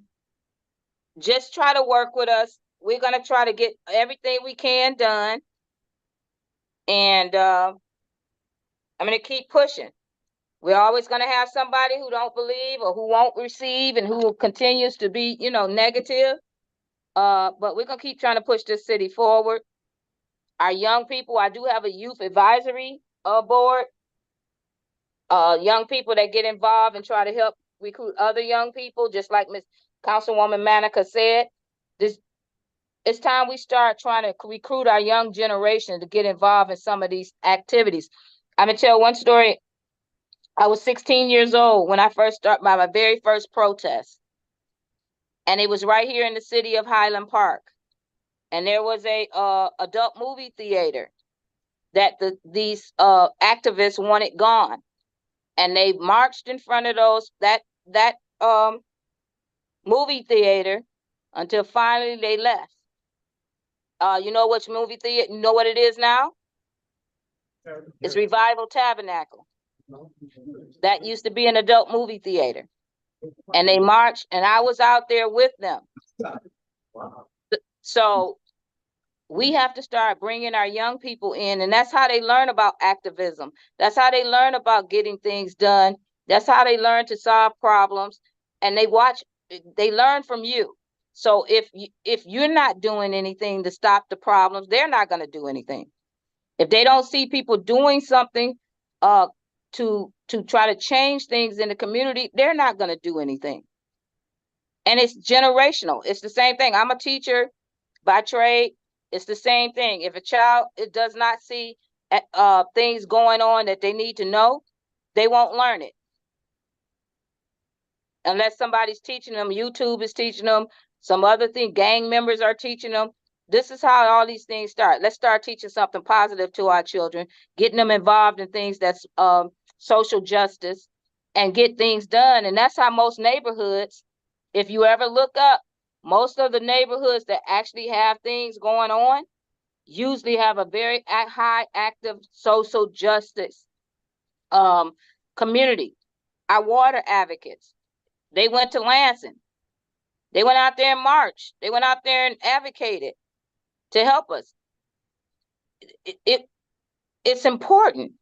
S10: just try to work with us. We're going to try to get everything we can done. And I'm going to keep pushing. We're always going to have somebody who don't believe or who won't receive and who continues to be, negative. But we're going to keep trying to push this city forward. Our young people, I do have a youth advisory board. Young people that get involved and try to help recruit other young people, just like Ms. Councilwoman Manica said. It's time we start trying to recruit our young generation to get involved in some of these activities. I'm gonna tell one story. I was 16 years old when I first started my very first protest. And it was right here in the city of Highland Park. And there was a adult movie theater that these activists wanted gone. And they marched in front of that movie theater until finally they left. You know which movie theater? You know what it is now? It's Revival Tabernacle. That used to be an adult movie theater. And they marched, and I was out there with them. So we have to start bringing our young people in, and that's how they learn about activism. That's how they learn about getting things done. That's how they learn to solve problems, and they learn from you. So if you're not doing anything to stop the problems, they're not going to do anything. If they don't see people doing something to try to change things in the community, they're not going to do anything. And it's generational. It's the same thing. I'm a teacher by trade. It's the same thing. If a child does not see things going on that they need to know, they won't learn it. Unless somebody's teaching them, YouTube is teaching them, some other thing, gang members are teaching them. This is how all these things start. Let's start teaching something positive to our children, getting them involved in things that's social justice and get things done. And that's how most neighborhoods, if you ever look up, most of the neighborhoods that actually have things going on usually have a very high active social justice community. Our water advocates, they went to Lansing. They went out there and marched. They went out there and advocated to help us. It's important.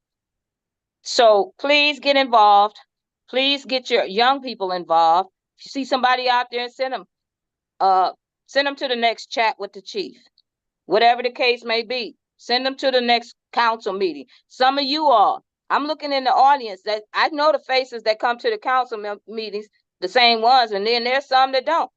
S10: So please get involved. Please get your young people involved. If you see somebody out there, send them to the next chat with the chief. Whatever the case may be, send them to the next council meeting. Some of you all, I'm looking in the audience that I know the faces that come to the council meetings, the same ones, and then there's some that don't.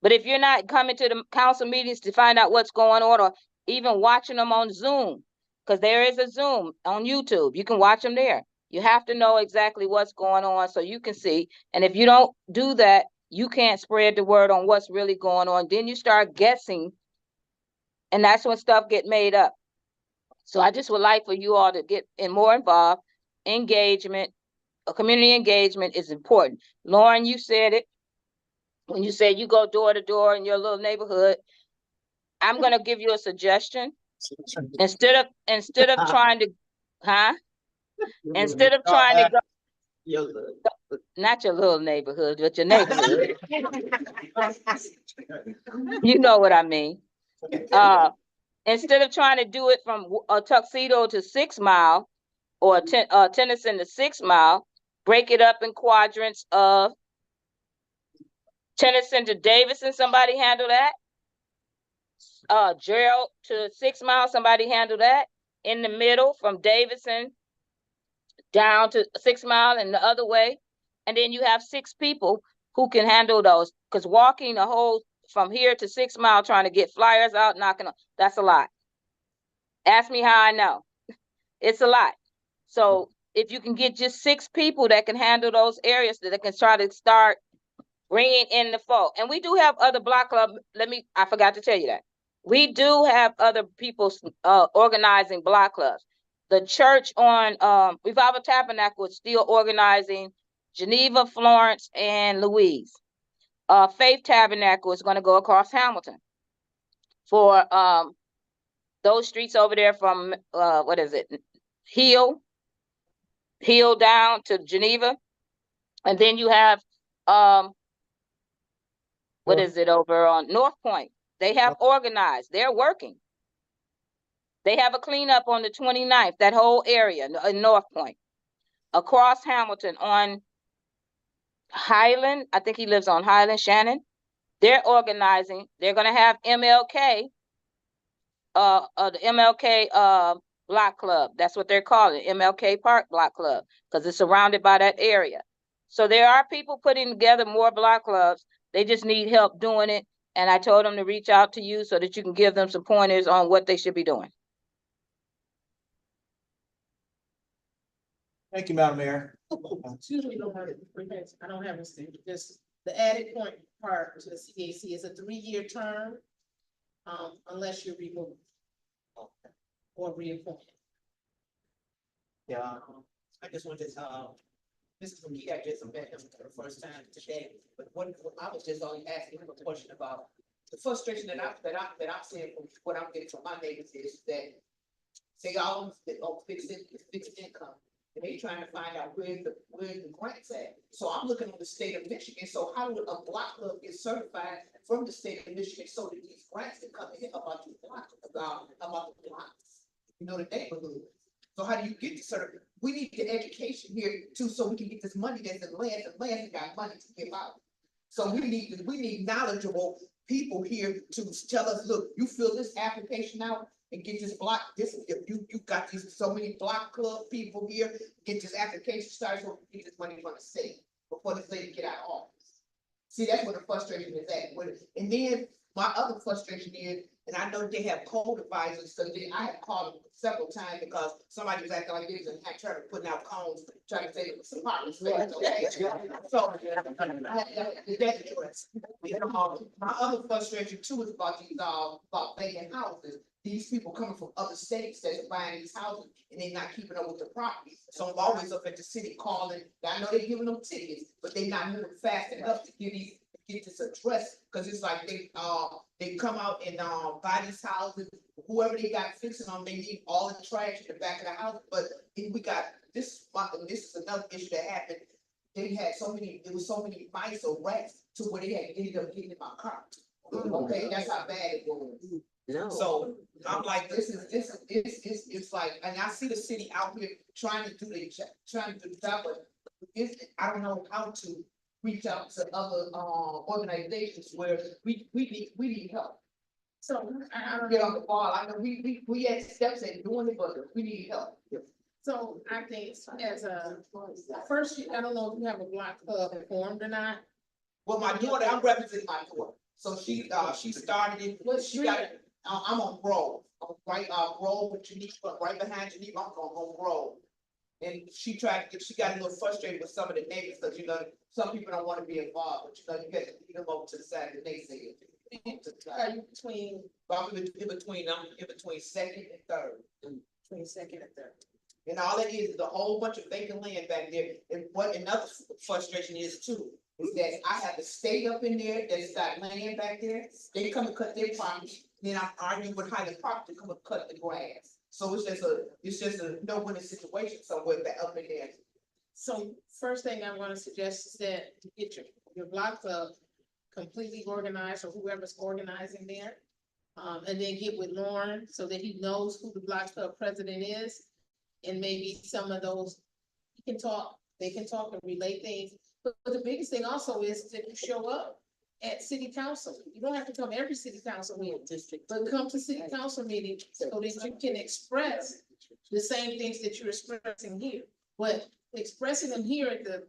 S10: But if you're not coming to the council meetings to find out what's going on, or even watching them on Zoom, because there is a Zoom on YouTube, you can watch them there. You have to know exactly what's going on so you can see. And if you don't do that, you can't spread the word on what's really going on. Then you start guessing, and that's when stuff get made up. So I just would like for you all to get more involved. Engagement, community engagement is important. Lauren, you said it. When you say you go door to door in your little neighborhood, I'm going to give you a suggestion. Instead of trying to, Instead of trying to go, not your little neighborhood, but your neighborhood. You know what I mean. Instead of trying to do it from Tuxedo to 6 Mile or Tennyson to 6 Mile, break it up in quadrants of Tennyson to Davidson, somebody handle that. Gerald to 6 Mile, somebody handle that. In the middle, from Davidson down to 6 Mile and the other way. And then you have 6 people who can handle those. Because walking the whole from here to 6 Mile trying to get flyers out, that's a lot. Ask me how I know. It's a lot. So if you can get just 6 people that can handle those areas, that can try to start bringing in the folk. And we do have other block clubs. I forgot to tell you that. We do have other people organizing block clubs. The church on, Revival Tabernacle is still organizing Geneva, Florence, and Louise. Faith Tabernacle is gonna go across Hamilton for, those streets over there from, what is it? Hill down to Geneva. And then you have, what is it over on North Point? They have organized, they're working. They have a cleanup on the 29th, that whole area in North Point. Across Hamilton on Highland, I think he lives on Highland, Shannon. They're organizing, they're gonna have MLK, the MLK, Block Club. That's what they're calling it, MLK Park Block Club, because it's surrounded by that area. So there are people putting together more block clubs. They just need help doing it. And I told them to reach out to you so that you can give them some pointers on what they should be doing.
S1: Thank you, Madam Mayor.
S12: Excuse me, I don't have a state, just the added point part to the CAC is a 3-year term. Unless you're removed. Or reappointed.
S2: Yeah, I just wanted to, Mr. McGee, I just met him for the first time today, but I was just only asking him a question about the frustration that I'm seeing from what I'm getting from my neighbors is that they all fixed income. And they trying to find out where the grants at. So I'm looking on the state of Michigan. So how would a block club get certified from the state of Michigan so that these grants can come in about the block, about the blocks, you know, the neighborhood. So how do you get the certificate? We need the education here too, so we can get this money that's in land. The land got money to give out. So we need knowledgeable people here to tell us, look, you fill this application out and get this block, you got these so many block club people here, get this application started so we get this money from the state before the state get out of office. See, that's where the frustration is at. And then my other frustration is, and I know they have code advisors, so then I have called them several times because somebody was acting like they was in Hatcher putting out cones, trying to say it was some parking space, okay? So, that's addressed. My other frustration too is about these, about vacant houses. These people coming from other states that's buying these houses and they're not keeping up with the property. So I'm always up at the city calling. I know they're giving them tickets, but they're not moving fast enough to get this addressed. Cause it's like they come out and buy these houses. Whoever they got fixing them, they need all the trash in the back of the house. But if we got this is another issue that happened. They had there was so many mice or rats to where they had to get up getting in my car. Okay, that's how bad it was. No. So I'm like, this is like, and I see the city out here trying to do the job, but I don't know how to reach out to other organizations where we need help.
S12: So I don't
S2: Get on the ball. I know we had steps at doing it, but we need help.
S12: So I think as first, I don't know if you have a block club formed or not.
S2: Well, my daughter, I'm representing my daughter. So she started it. She got it. I'm on Grove. I'm right, Grove with Geneva, right behind Geneva. I'm on Grove. And she got a little frustrated with some of the neighbors because, you know, some people don't want to be involved, but you know, you got to lead them over to the side and they say it.
S12: Are you between?
S2: I'm in between second and third.
S12: Between second and third.
S2: And all it is a whole bunch of vacant land back there. And what another frustration is too, is that I have to stay up in there, that's got land back there. They come and cut their property. Then I'm arguing with Highland Park to come and cut the grass. So it's just a no-winning situation somewhere back up in there.
S12: So first thing I'm gonna suggest is that to get your block club completely organized, or whoever's organizing there. And then get with Lauren so that he knows who the block club president is. And maybe some of those, they can talk and relate things. But the biggest thing also is that you show up at city council. You don't have to come every city council meeting, but come to city council meeting so that you can express the same things that you're expressing here. But expressing them here at the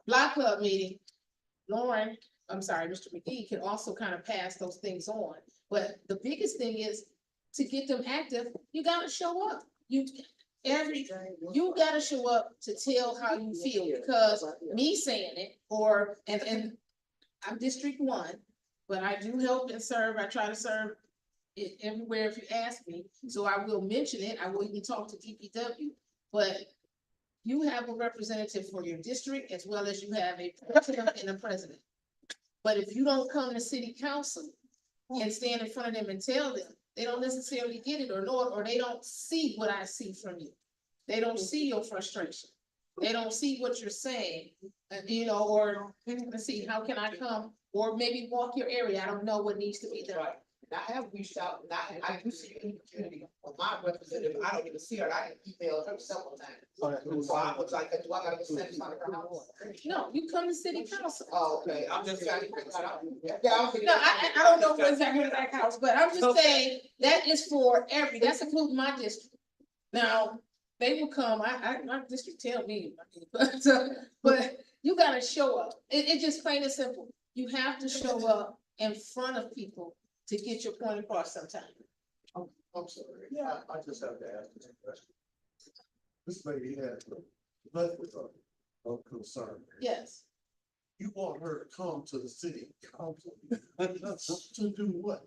S12: block club meeting, Mr. McGee can also kind of pass those things on. But the biggest thing is to get them active, you gotta show up. You gotta show up to tell how you feel, because me saying it, and I'm District 1, but I do help and serve. I try to serve everywhere if you ask me, so I will mention it, I will even talk to DPW, but you have a representative for your district as well as you have a president and a president. But if you don't come to city council and stand in front of them and tell them, they don't necessarily get it or know it, or they don't see what I see from you. They don't see your frustration. They don't see what you're saying, you know, or let's see, how can I come? Or maybe walk your area. I don't know what needs to be done.
S2: Right. And I have reached out, and I do see an opportunity for my representative, I don't even see her, I emailed her several times. So I was like, do I gotta go send something to her house?
S12: No, you come to city council.
S2: Oh, okay, I'm just trying to figure that out. Yeah,
S12: No, I don't know what's exactly in that house, but I'm just saying, that is for that's including my district. Now, they will come, my district tell me, but you gotta show up. It's just plain and simple. You have to show up in front of people to get your point across sometime.
S7: I'm sorry, yeah, I just have to ask this question. This lady had of concern.
S12: Yes.
S7: You want her to come to the city council to do what?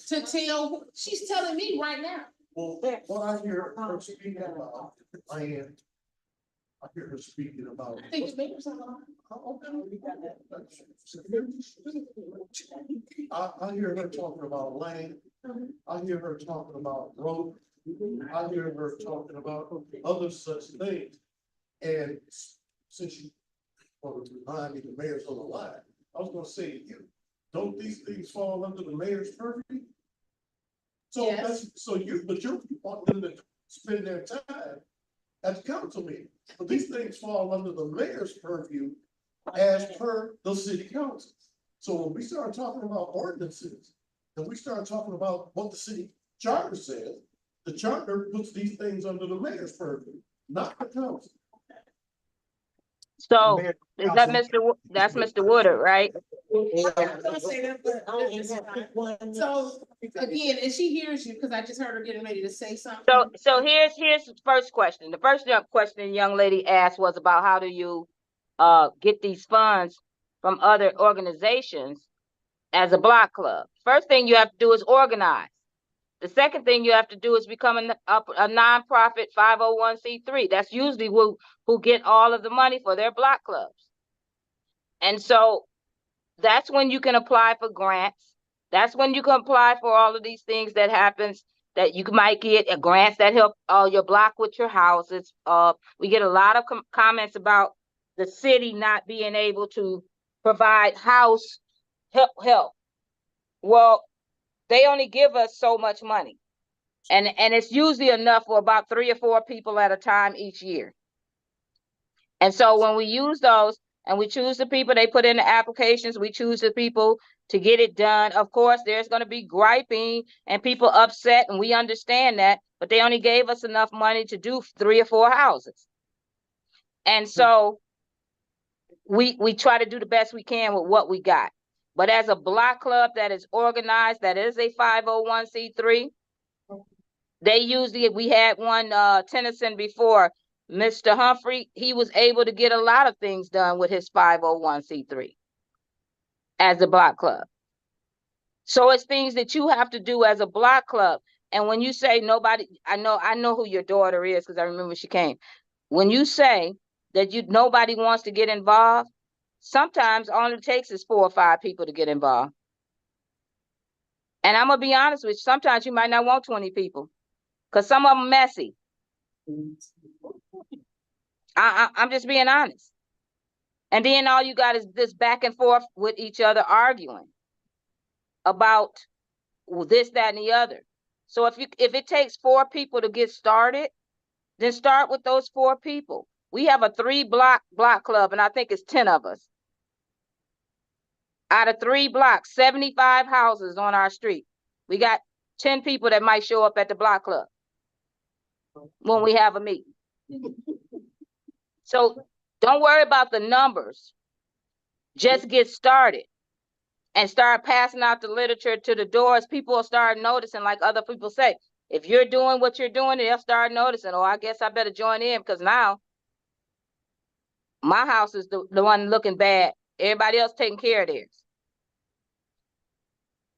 S12: To tell, she's telling me right now.
S7: Well, what I hear her speaking about, I hear her speaking about.
S12: I think it's maybe something.
S7: I hear her talking about land. I hear her talking about road. I hear her talking about other such things. And since you want to remind me the mayor's on the line, I was gonna say, don't these things fall under the mayor's purview? So
S12: Yes.
S7: but you want them to spend their time at the council meeting. But these things fall under the mayor's purview as per the city council. So when we start talking about ordinances, and we start talking about what the city charter says, the charter puts these things under the mayor's purview, not the council.
S10: So is that that's Mr. Woodard, right?
S12: I was gonna say that, but it's fine. So again, and she hears you, because I just heard her getting ready to say something.
S10: So here's the first question. The first question the young lady asked was about how do you get these funds from other organizations as a block club. First thing you have to do is organize. The second thing you have to do is become a nonprofit 501c3. That's usually who get all of the money for their block clubs. And so that's when you can apply for grants. That's when you can apply for all of these things that happens that you might get grants that help your block with your houses. We get a lot of comments about the city not being able to provide house help. Well, they only give us so much money. And it's usually enough for about 3 or 4 people at a time each year. And so when we use those and we choose the people, they put in the applications, we choose the people to get it done. Of course, there's going to be griping and people upset, and we understand that, but they only gave us enough money to do 3 or 4 houses. And so we try to do the best we can with what we got. But as a block club that is organized, that is a 501c3, they usually, we had one Tennyson before, Mr. Humphrey, he was able to get a lot of things done with his 501c3 as a block club. So it's things that you have to do as a block club. And when you say nobody, I know who your daughter is because I remember she came. When you say that nobody wants to get involved, sometimes all it takes is 4 or 5 people to get involved. And I'm gonna be honest with you, sometimes you might not want 20 people because some of them messy. I'm just being honest. And then all you got is this back and forth with each other arguing about this, that, and the other. So if it takes 4 people to get started, then start with those 4 people. We have a 3 block club, and I think it's 10 of us. Out of 3 blocks, 75 houses on our street. We got 10 people that might show up at the block club when we have a meeting. So don't worry about the numbers. Just get started and start passing out the literature to the doors. People will start noticing, like other people say, if you're doing what you're doing, they'll start noticing, oh, I guess I better join in because now my house is the one looking bad. Everybody else taking care of theirs.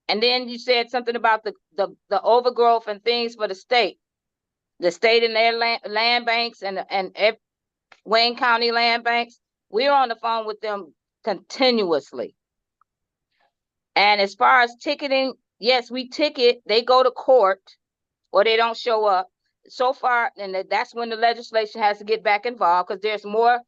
S10: And then you said something about the overgrowth and things for the state. The state and their land banks and Wayne County land banks. We're on the phone with them continuously. And as far as ticketing, yes, we ticket, they go to court or they don't show up. So far, and that's when the legislation has to get back involved, because there's more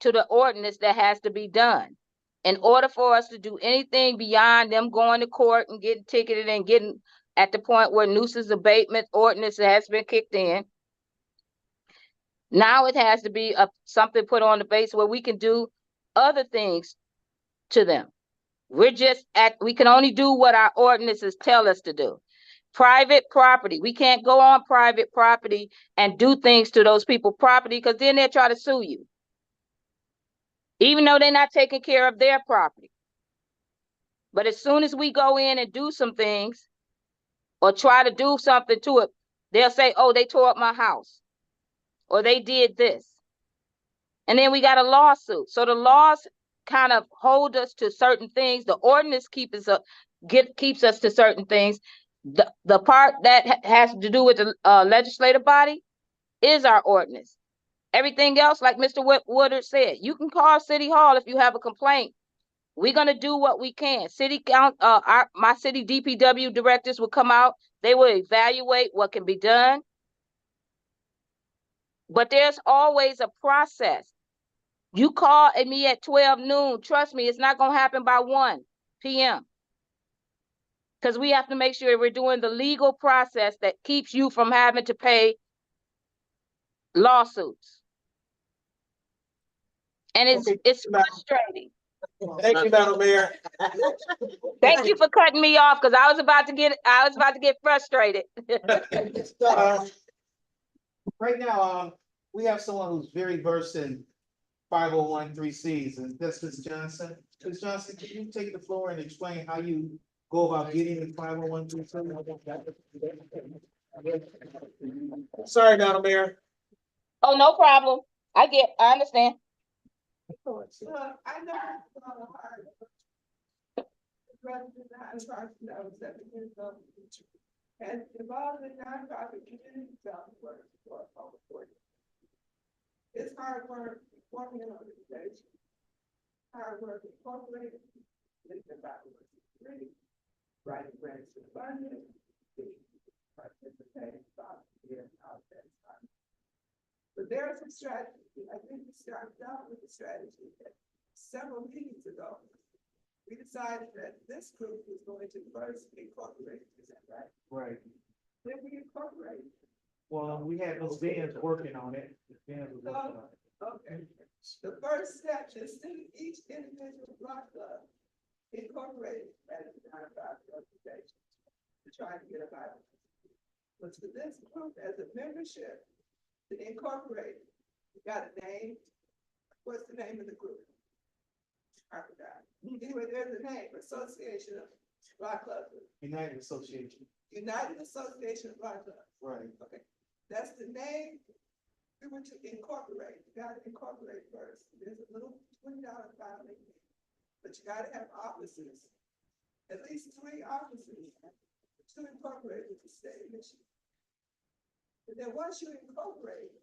S10: to the ordinance that has to be done. In order for us to do anything beyond them going to court and getting ticketed and getting at the point where nuisance abatement ordinance has been kicked in, now it has to be something put on the base where we can do other things to them. We can only do what our ordinances tell us to do. Private property, we can't go on private property and do things to those people's property, because then they'll try to sue you, even though they're not taking care of their property. But as soon as we go in and do some things or try to do something to it, they'll say, oh, they tore up my house or they did this. And then we got a lawsuit. So the laws kind of hold us to certain things. The ordinance keeps us to certain things. The part that has to do with the legislative body is our ordinance. Everything else, like Mr. Woodard said, you can call City Hall if you have a complaint. We're gonna do what we can. My city DPW directors will come out. They will evaluate what can be done. But there's always a process. You call me at 12 noon, trust me, it's not gonna happen by 1 p.m. Because we have to make sure we're doing the legal process that keeps you from having to pay lawsuits. And it's frustrating.
S1: Thank you, Madam Mayor.
S10: Thank you for cutting me off, because I was about to get frustrated.
S1: Right now, we have someone who's very versed in 501(c)(3)s, and that's Ms. Johnson. Ms. Johnson, can you take the floor and explain how you go about getting the 501(c)(3)? Sorry, Madam Mayor.
S10: Oh, no problem. I understand.
S12: I know. I was 7 years old. And involved in nonprofit community work for over 40 years. It's hard work forming an organization. Hard work incorporated. It's about writing grants to funding. Participate, but there are some strategies. I think we started out with the strategy that several meetings ago. We decided that this group was going to first incorporate. Is that right?
S1: Right.
S12: Then we incorporate.
S1: Well, we had those bands working on it.
S12: Okay. The first step is to each individual block club incorporated as a nonprofit organization to try to get a Bible. But for this group as a membership to incorporate, you got a name. What's the name of the group? I forgot. Anyway, there's a name, Association of Block Clubs.
S1: United Association.
S12: United Association of Block Clubs.
S1: Right.
S12: Okay. That's the name we were to incorporate. You gotta incorporate first. There's a little $20 filing, but you gotta have offices. At least 3 offices to incorporate with the state mission. And then once you incorporate,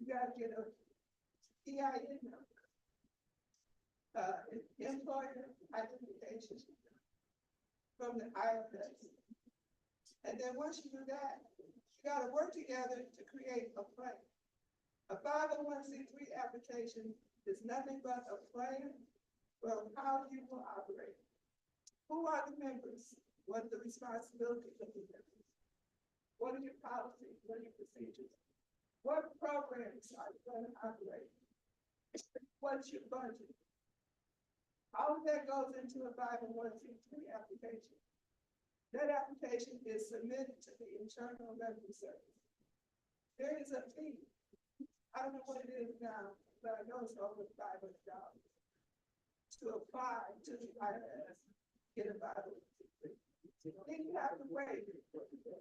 S12: you gotta get a EIN number. Employer identification from the IRS. And then once you do that, you gotta work together to create a plan. A 501(c)(3) application is nothing but a plan for how you will operate. Who are the members? What are the responsibilities of the members? What are your policies? What are your procedures? What programs are you going to operate? What's your budget? All of that goes into a 501(c)(3) application. That application is submitted to the Internal Revenue Service. There is a fee. I don't know what it is now, but I know it's over $500 to apply to the IRS, get a 501(c)(3). Then you have to wait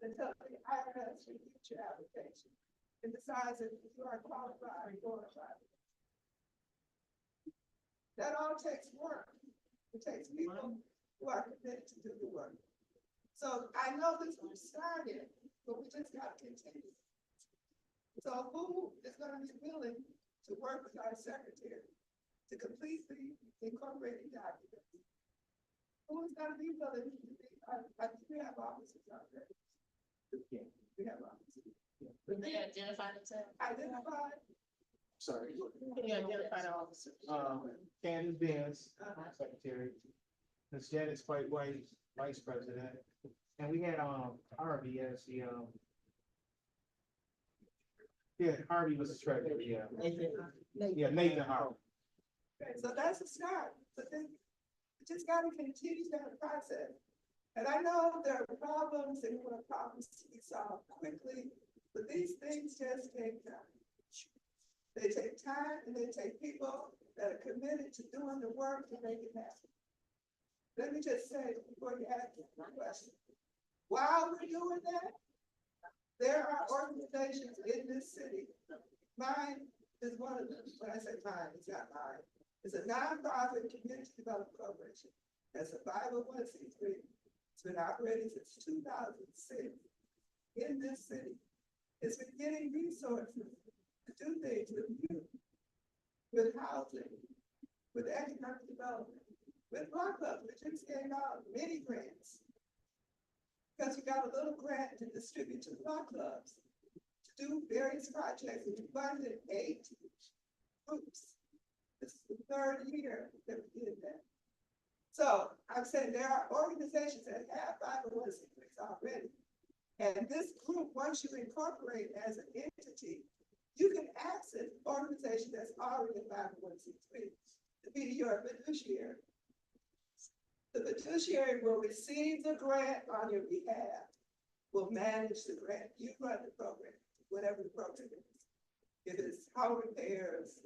S12: until the IRS reviews your application and decides if you are qualified for a 501(c)(3). That all takes work. It takes people who are committed to do the work. So I know this was started, but we just gotta continue. So who is gonna be willing to work with our secretary to complete the incorporating documents? Who is gonna be willing to be, we have officers out there. We have officers.
S9: They identify themselves.
S12: Identify.
S1: Sorry.
S12: Can you identify the officers?
S1: Candace Benz, secretary. Ms. Janice White White, vice president. And we had, Harvey as the, yeah, Harvey was the treasurer, yeah. Yeah, Nathan Harvey.
S12: Okay, so that's a start, but then we just gotta continue that process. And I know there are problems and we want problems to be solved quickly, but these things just take time. They take time and they take people that are committed to doing the work to make it happen. Let me just say, before you ask my question, while we're doing that, there are organizations in this city. Mine is one of them. When I say mine, it's not mine. It's a nonprofit community development corporation. It's a 501c3. It's been operating since 2006 in this city. It's been getting resources to do things with youth, with housing, with economic development, with block clubs. We just gave out many grants. Because we got a little grant to distribute to block clubs to do various projects. We funded 8 groups. This is the 3rd year that we did that. So I'm saying there are organizations that have 501c3s already. And this group, once you incorporate as an entity, you can access organizations that's already a 501c3 to be your fiduciary. The fiduciary will receive the grant on your behalf, will manage the grant. You run the program, whatever the program is. If it's home repairs,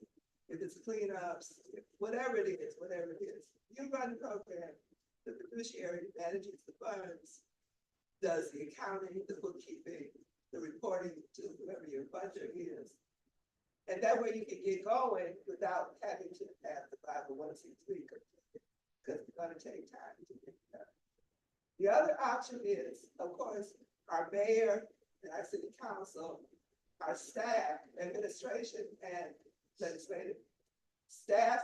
S12: if it's cleanups, whatever it is, you run the program. The fiduciary manages the funds, does the accounting, the bookkeeping, the reporting to whoever your budget is. And that way you can get going without having to have the 501c3 because it's gonna take time to get it done. The other option is, of course, our mayor and our city council, our staff, administration, and legislative staff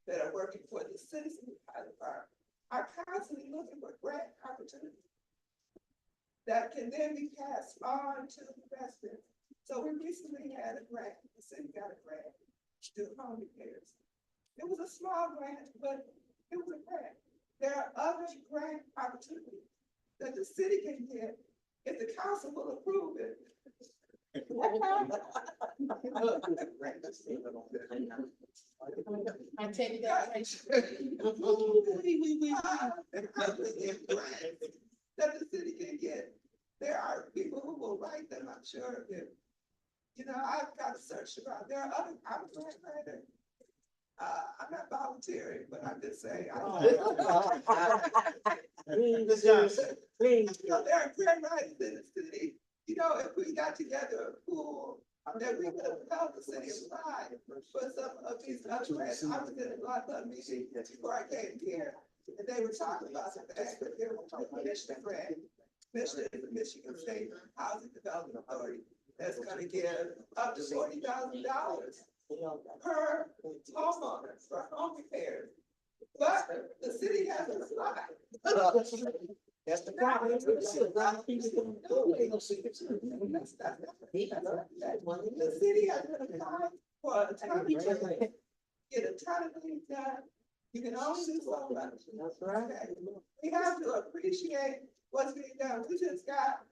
S12: that are working for the citizens of Highland Park are constantly looking for grant opportunities that can then be passed on to the residents. So we recently had a grant, the city got a grant to do home repairs. It was a small grant, but it was a grant. There are other grant opportunities that the city can get if the council will approve it. I take that. That the city can get. There are people who will write them, I'm sure. You know, I've got to search around. There are other, I'm a grant writer. I'm not volunteering, but I'm just saying.
S1: Ms. Johnson, please.
S12: You know, there are grant writers in the city. You know, if we got together a pool, that we could have helped the city apply for some of these other grants. I was in a lot of meeting before I came here, and they were talking about the fact that there was a Michigan grant. Michigan is the Michigan State Housing Development Authority that's gonna give up to $40,000 per homeowner for home repairs. But the city has a slide.
S1: That's the problem.
S12: The city has been applying for a ton of things, get a ton of things done. You can only do so much. That's right. We have to appreciate what's being done. We just got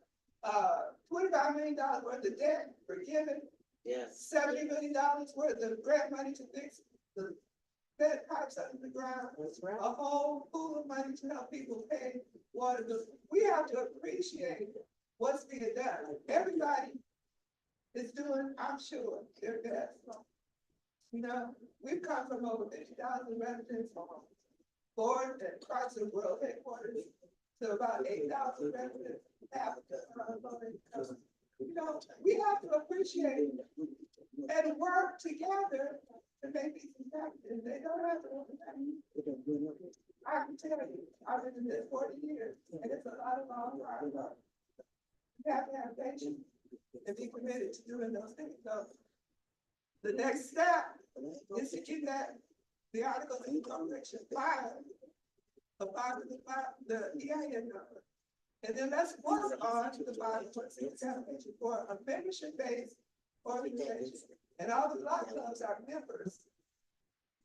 S12: $25 million worth of debt forgiven. Yes. $70 million worth of grant money to fix the bed pipes under the ground. That's right. A whole pool of money to help people pay water bills. We have to appreciate what's being done. Everybody is doing, I'm sure, their best. You know, we've come from over 50,000 residents from board and across the world headquarters to about 8,000 residents in Africa. You know, we have to appreciate and work together to make these things happen. They don't have to. I can tell you, I've been in this 40 years, and it's a lot of long hard work. You have to have patience and be committed to doing those things. So the next step is to get the article of incorporation filed, the EIN number. And then let's work on the bottom for a membership-based organization. And all the law clubs are members.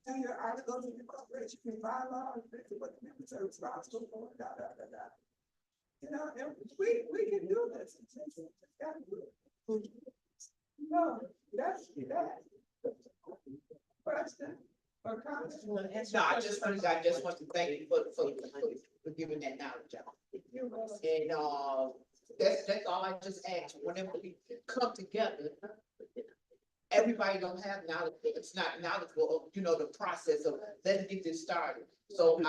S12: Do your articles of incorporation, your bylaws, what the members are responsible for, You know, and we can do this. No, that's that. Question or comment?
S2: No, I just want to thank you for giving that knowledge out. And, that's all I just asked, whenever we come together, everybody don't have knowledge, it's not knowledgeable of, the process of letting get this started. So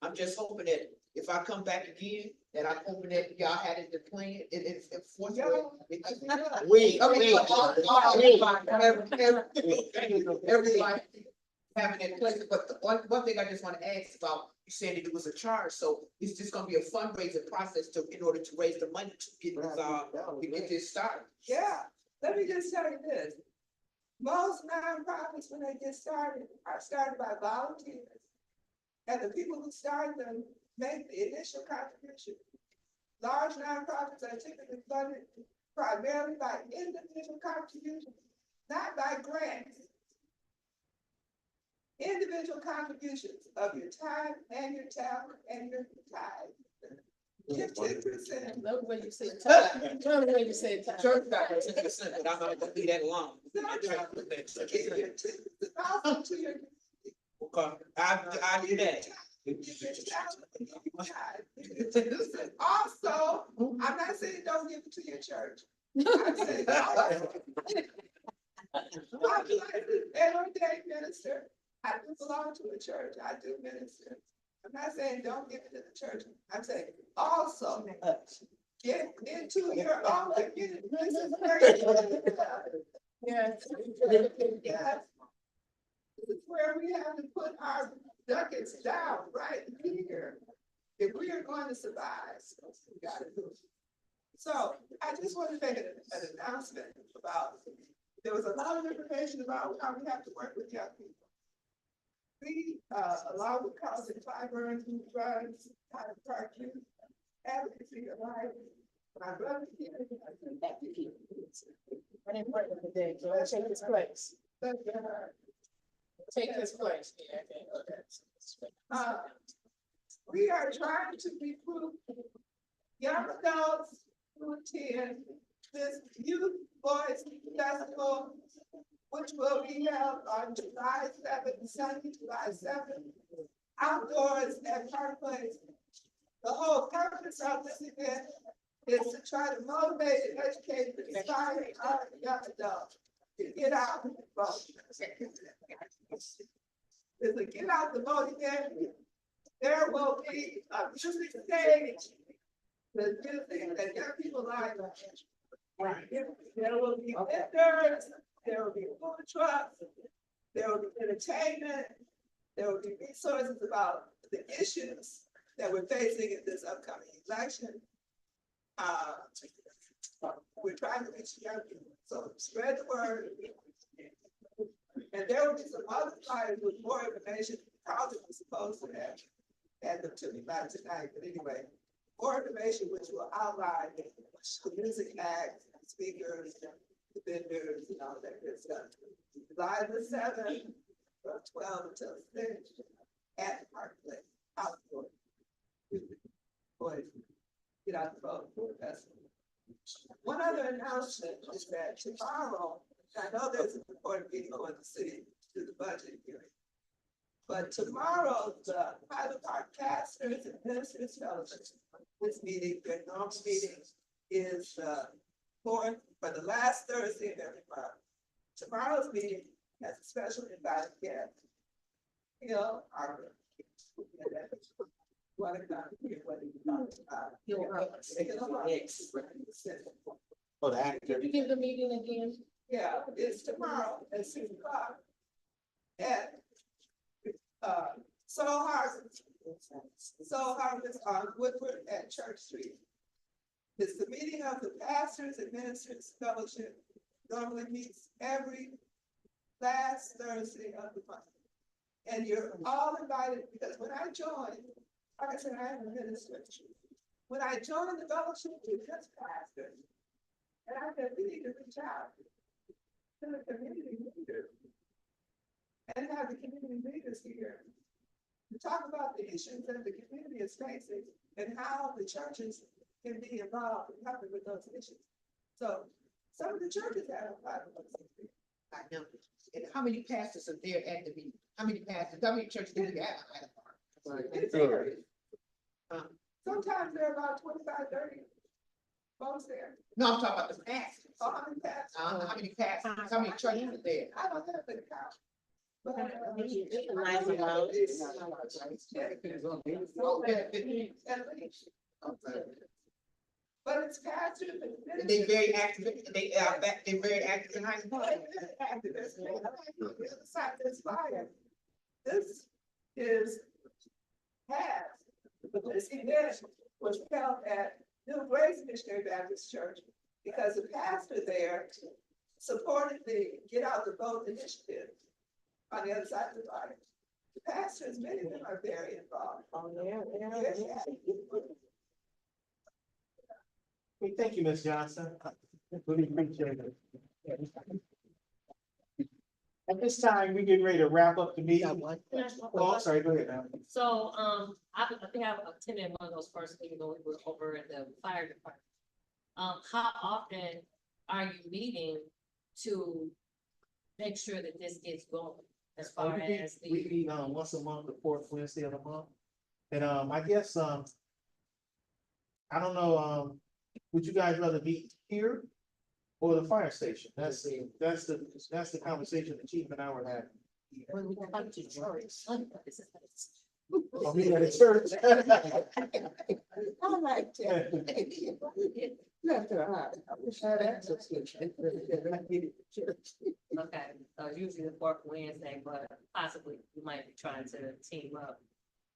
S2: I'm just hoping that if I come back again, that I'm hoping that y'all had it to plan, it's everybody having it place, but the one thing I just want to ask about, you said that it was a charge, so it's just gonna be a fundraising process in order to raise the money to get this started.
S12: Yeah, let me just tell you this. Most nonprofits, when they get started, are started by volunteers. And the people who start them make the initial contribution. Large nonprofits are typically funded primarily by individual contributions, not by grants. Individual contributions of your time and your talent and your time. Give 10%.
S2: Love the way you say time. Love the way you say time. Church got 10%, but I'm not gonna leave that alone. I do that.
S12: Also, I'm not saying don't give it to your church. I'm saying, I'm like an everyday minister. I do belong to a church. I do minister. I'm not saying don't give it to the church. I'm saying also get into your own community. This is where yes. Yes. This is where we have to put our ducats down right here. If we are going to survive, we gotta do it. So I just want to make an announcement about, there was a lot of information about how we have to work with young people. We, along with Carlton Clyburn, who runs Highland Park Youth Advocacy Alliance, my brother here,
S2: An important today, so let's take this place. Take this place.
S12: We are trying to recruit young adults who attend this Youth Voice Festival, which will be held on July 7th, Sunday, July 7th, outdoors at Park Place. The whole purpose of this event is to try to motivate and educate and inspire our young adults to get out and vote. It's a get out the vote event. There will be a music stage. The music that young people like. There will be vendors. There will be food trucks, there will be entertainment, there will be resources about the issues that we're facing in this upcoming election. We're trying to reach young people, so spread the word. And there will be some other flyers with more information. Carlton was supposed to have had them to me by tonight, but anyway, more information which will outline the music acts, speakers, the vendors and all that good stuff. July the 7th, from 12 until 6 at the Park Place, outdoor. Boys, get out the vote for the festival. One other announcement is that tomorrow, I know there's an important meeting on the city to the budget hearing. But tomorrow, the Highland Park Pastors and Ministers Fellowship, this meeting, their normal meeting, is for the last Thursday of every month. Tomorrow's meeting has a special invited guest. Arbor. Want to come here, what are you talking about?
S1: Oh, the actor.
S2: Can you give the meeting again?
S12: Yeah, it's tomorrow at 6 o'clock. At Soul Harbor So Harvest on Woodward at Church Street. It's the meeting of the Pastors and Ministers Fellowship normally meets every last Thursday of the month. And you're all invited, because when I joined, like I said, I am a minister. When I joined the fellowship, we just pastors. And I said, we need to reach out to the community leaders. And have the community leaders here to talk about the issues that the community is facing and how the churches can be involved in helping with those issues. So some of the churches have a lot of those.
S2: I know. And how many pastors are there at the meeting? How many pastors, how many churches do we have?
S12: It's varied. Sometimes there are about 25, 30 folks there.
S2: No, I'm talking about the pastors.
S12: How many pastors?
S2: How many pastors, how many churches are there?
S12: I don't have the count. But, but it's pastors.
S2: And they very active, they're very active in Highland Park.
S12: This is past, this event was held at New Grace Missionary Baptist Church because the pastor there supported the Get Out the Vote initiative on the other side of the fire. The pastors, many of them are very involved.
S1: Okay, thank you, Ms. Johnson. Really appreciate it. At this time, we get ready to wrap up the meeting. Oh, I'm sorry, go ahead now.
S13: So, I think I've attended one of those first meetings when we were over at the fire department. How often are you meeting to make sure that this gets going as far as
S1: We
S13: the?
S1: meet, once a month, the fourth Wednesday of the month. And, I guess, I don't know, would you guys rather be here or the fire station? That's the conversation the chief and I were having.
S13: When we come to church.
S1: Or meet at a church.
S12: I like that. Left her out. I wish I had access to it.
S13: Okay, so usually the fourth Wednesday, but possibly you might be trying to team up.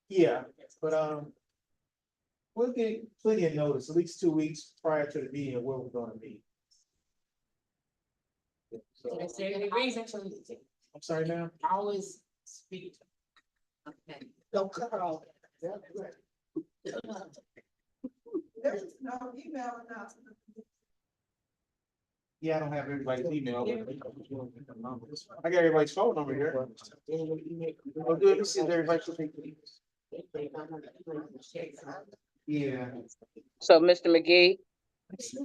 S1: Yeah, but, we'll get plenty of notice, at least 2 weeks prior to the meeting of where we're gonna meet. So,
S13: Is there any reason to?
S1: I'm sorry, ma'am?
S13: Always speak. Okay.
S12: Don't cut her off. There's no email announcement.
S1: Yeah, I don't have everybody's email. I got everybody's phone number here. Oh, good, this is everybody. Yeah.
S10: So, Mr. McGee,
S1: Yes,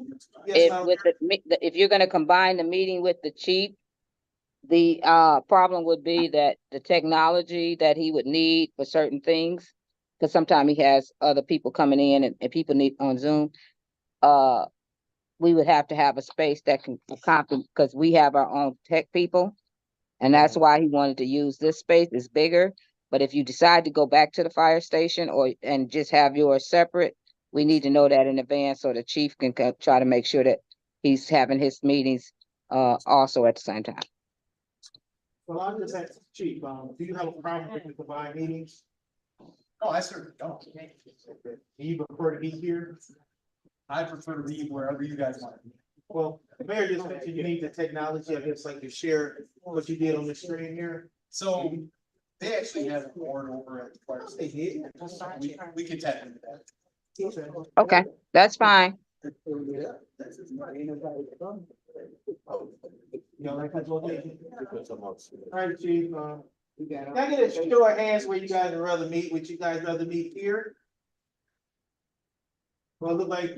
S10: if
S1: ma'am.
S10: with if you're gonna combine the meeting with the chief, the problem would be that the technology that he would need for certain things, because sometimes he has other people coming in and people need on Zoom. We would have to have a space that can accommodate, because we have our own tech people. And that's why he wanted to use this space. It's bigger. But if you decide to go back to the fire station and just have yours separate, we need to know that in advance so the chief can try to make sure that he's having his meetings also at the same time.
S1: Well, I'm just asking, chief, do you have a problem with the combined meetings?
S4: Oh, I certainly don't.
S1: Do you prefer to be here?
S4: I prefer to be wherever you guys want.
S1: Well, the mayor just mentioned you need the technology, I guess, like to share what you did on the screen here.
S4: So they actually have a board over at the fire station. We can tap into that.
S10: Okay, that's fine.
S1: You know, like that's what they. All right, chief, can I get a show of hands where you guys would rather meet? Would you guys rather meet here? Well, look like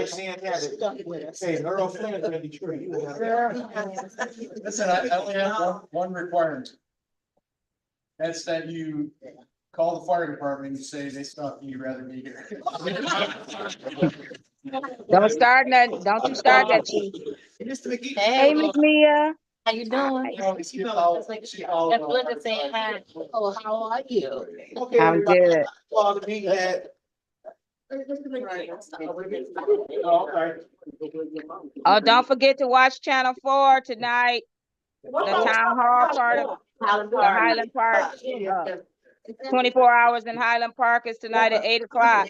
S1: Sam had it. Hey, Earl Flynn's gonna be true.
S4: Listen, I only have one requirement. That's that you call the fire department and say they stopped and you'd rather be here.
S10: Don't start that. Don't you start that, chief. Hey, Miss Mia.
S13: How you doing? That's Linda saying hi. Oh, how are you?
S1: Okay,
S10: I'm good.
S1: well, the meeting at. Oh, okay.
S10: Oh, don't forget to watch Channel 4 tonight. The town hall part of the Highland Park 24 hours in Highland Park is tonight at 8 o'clock.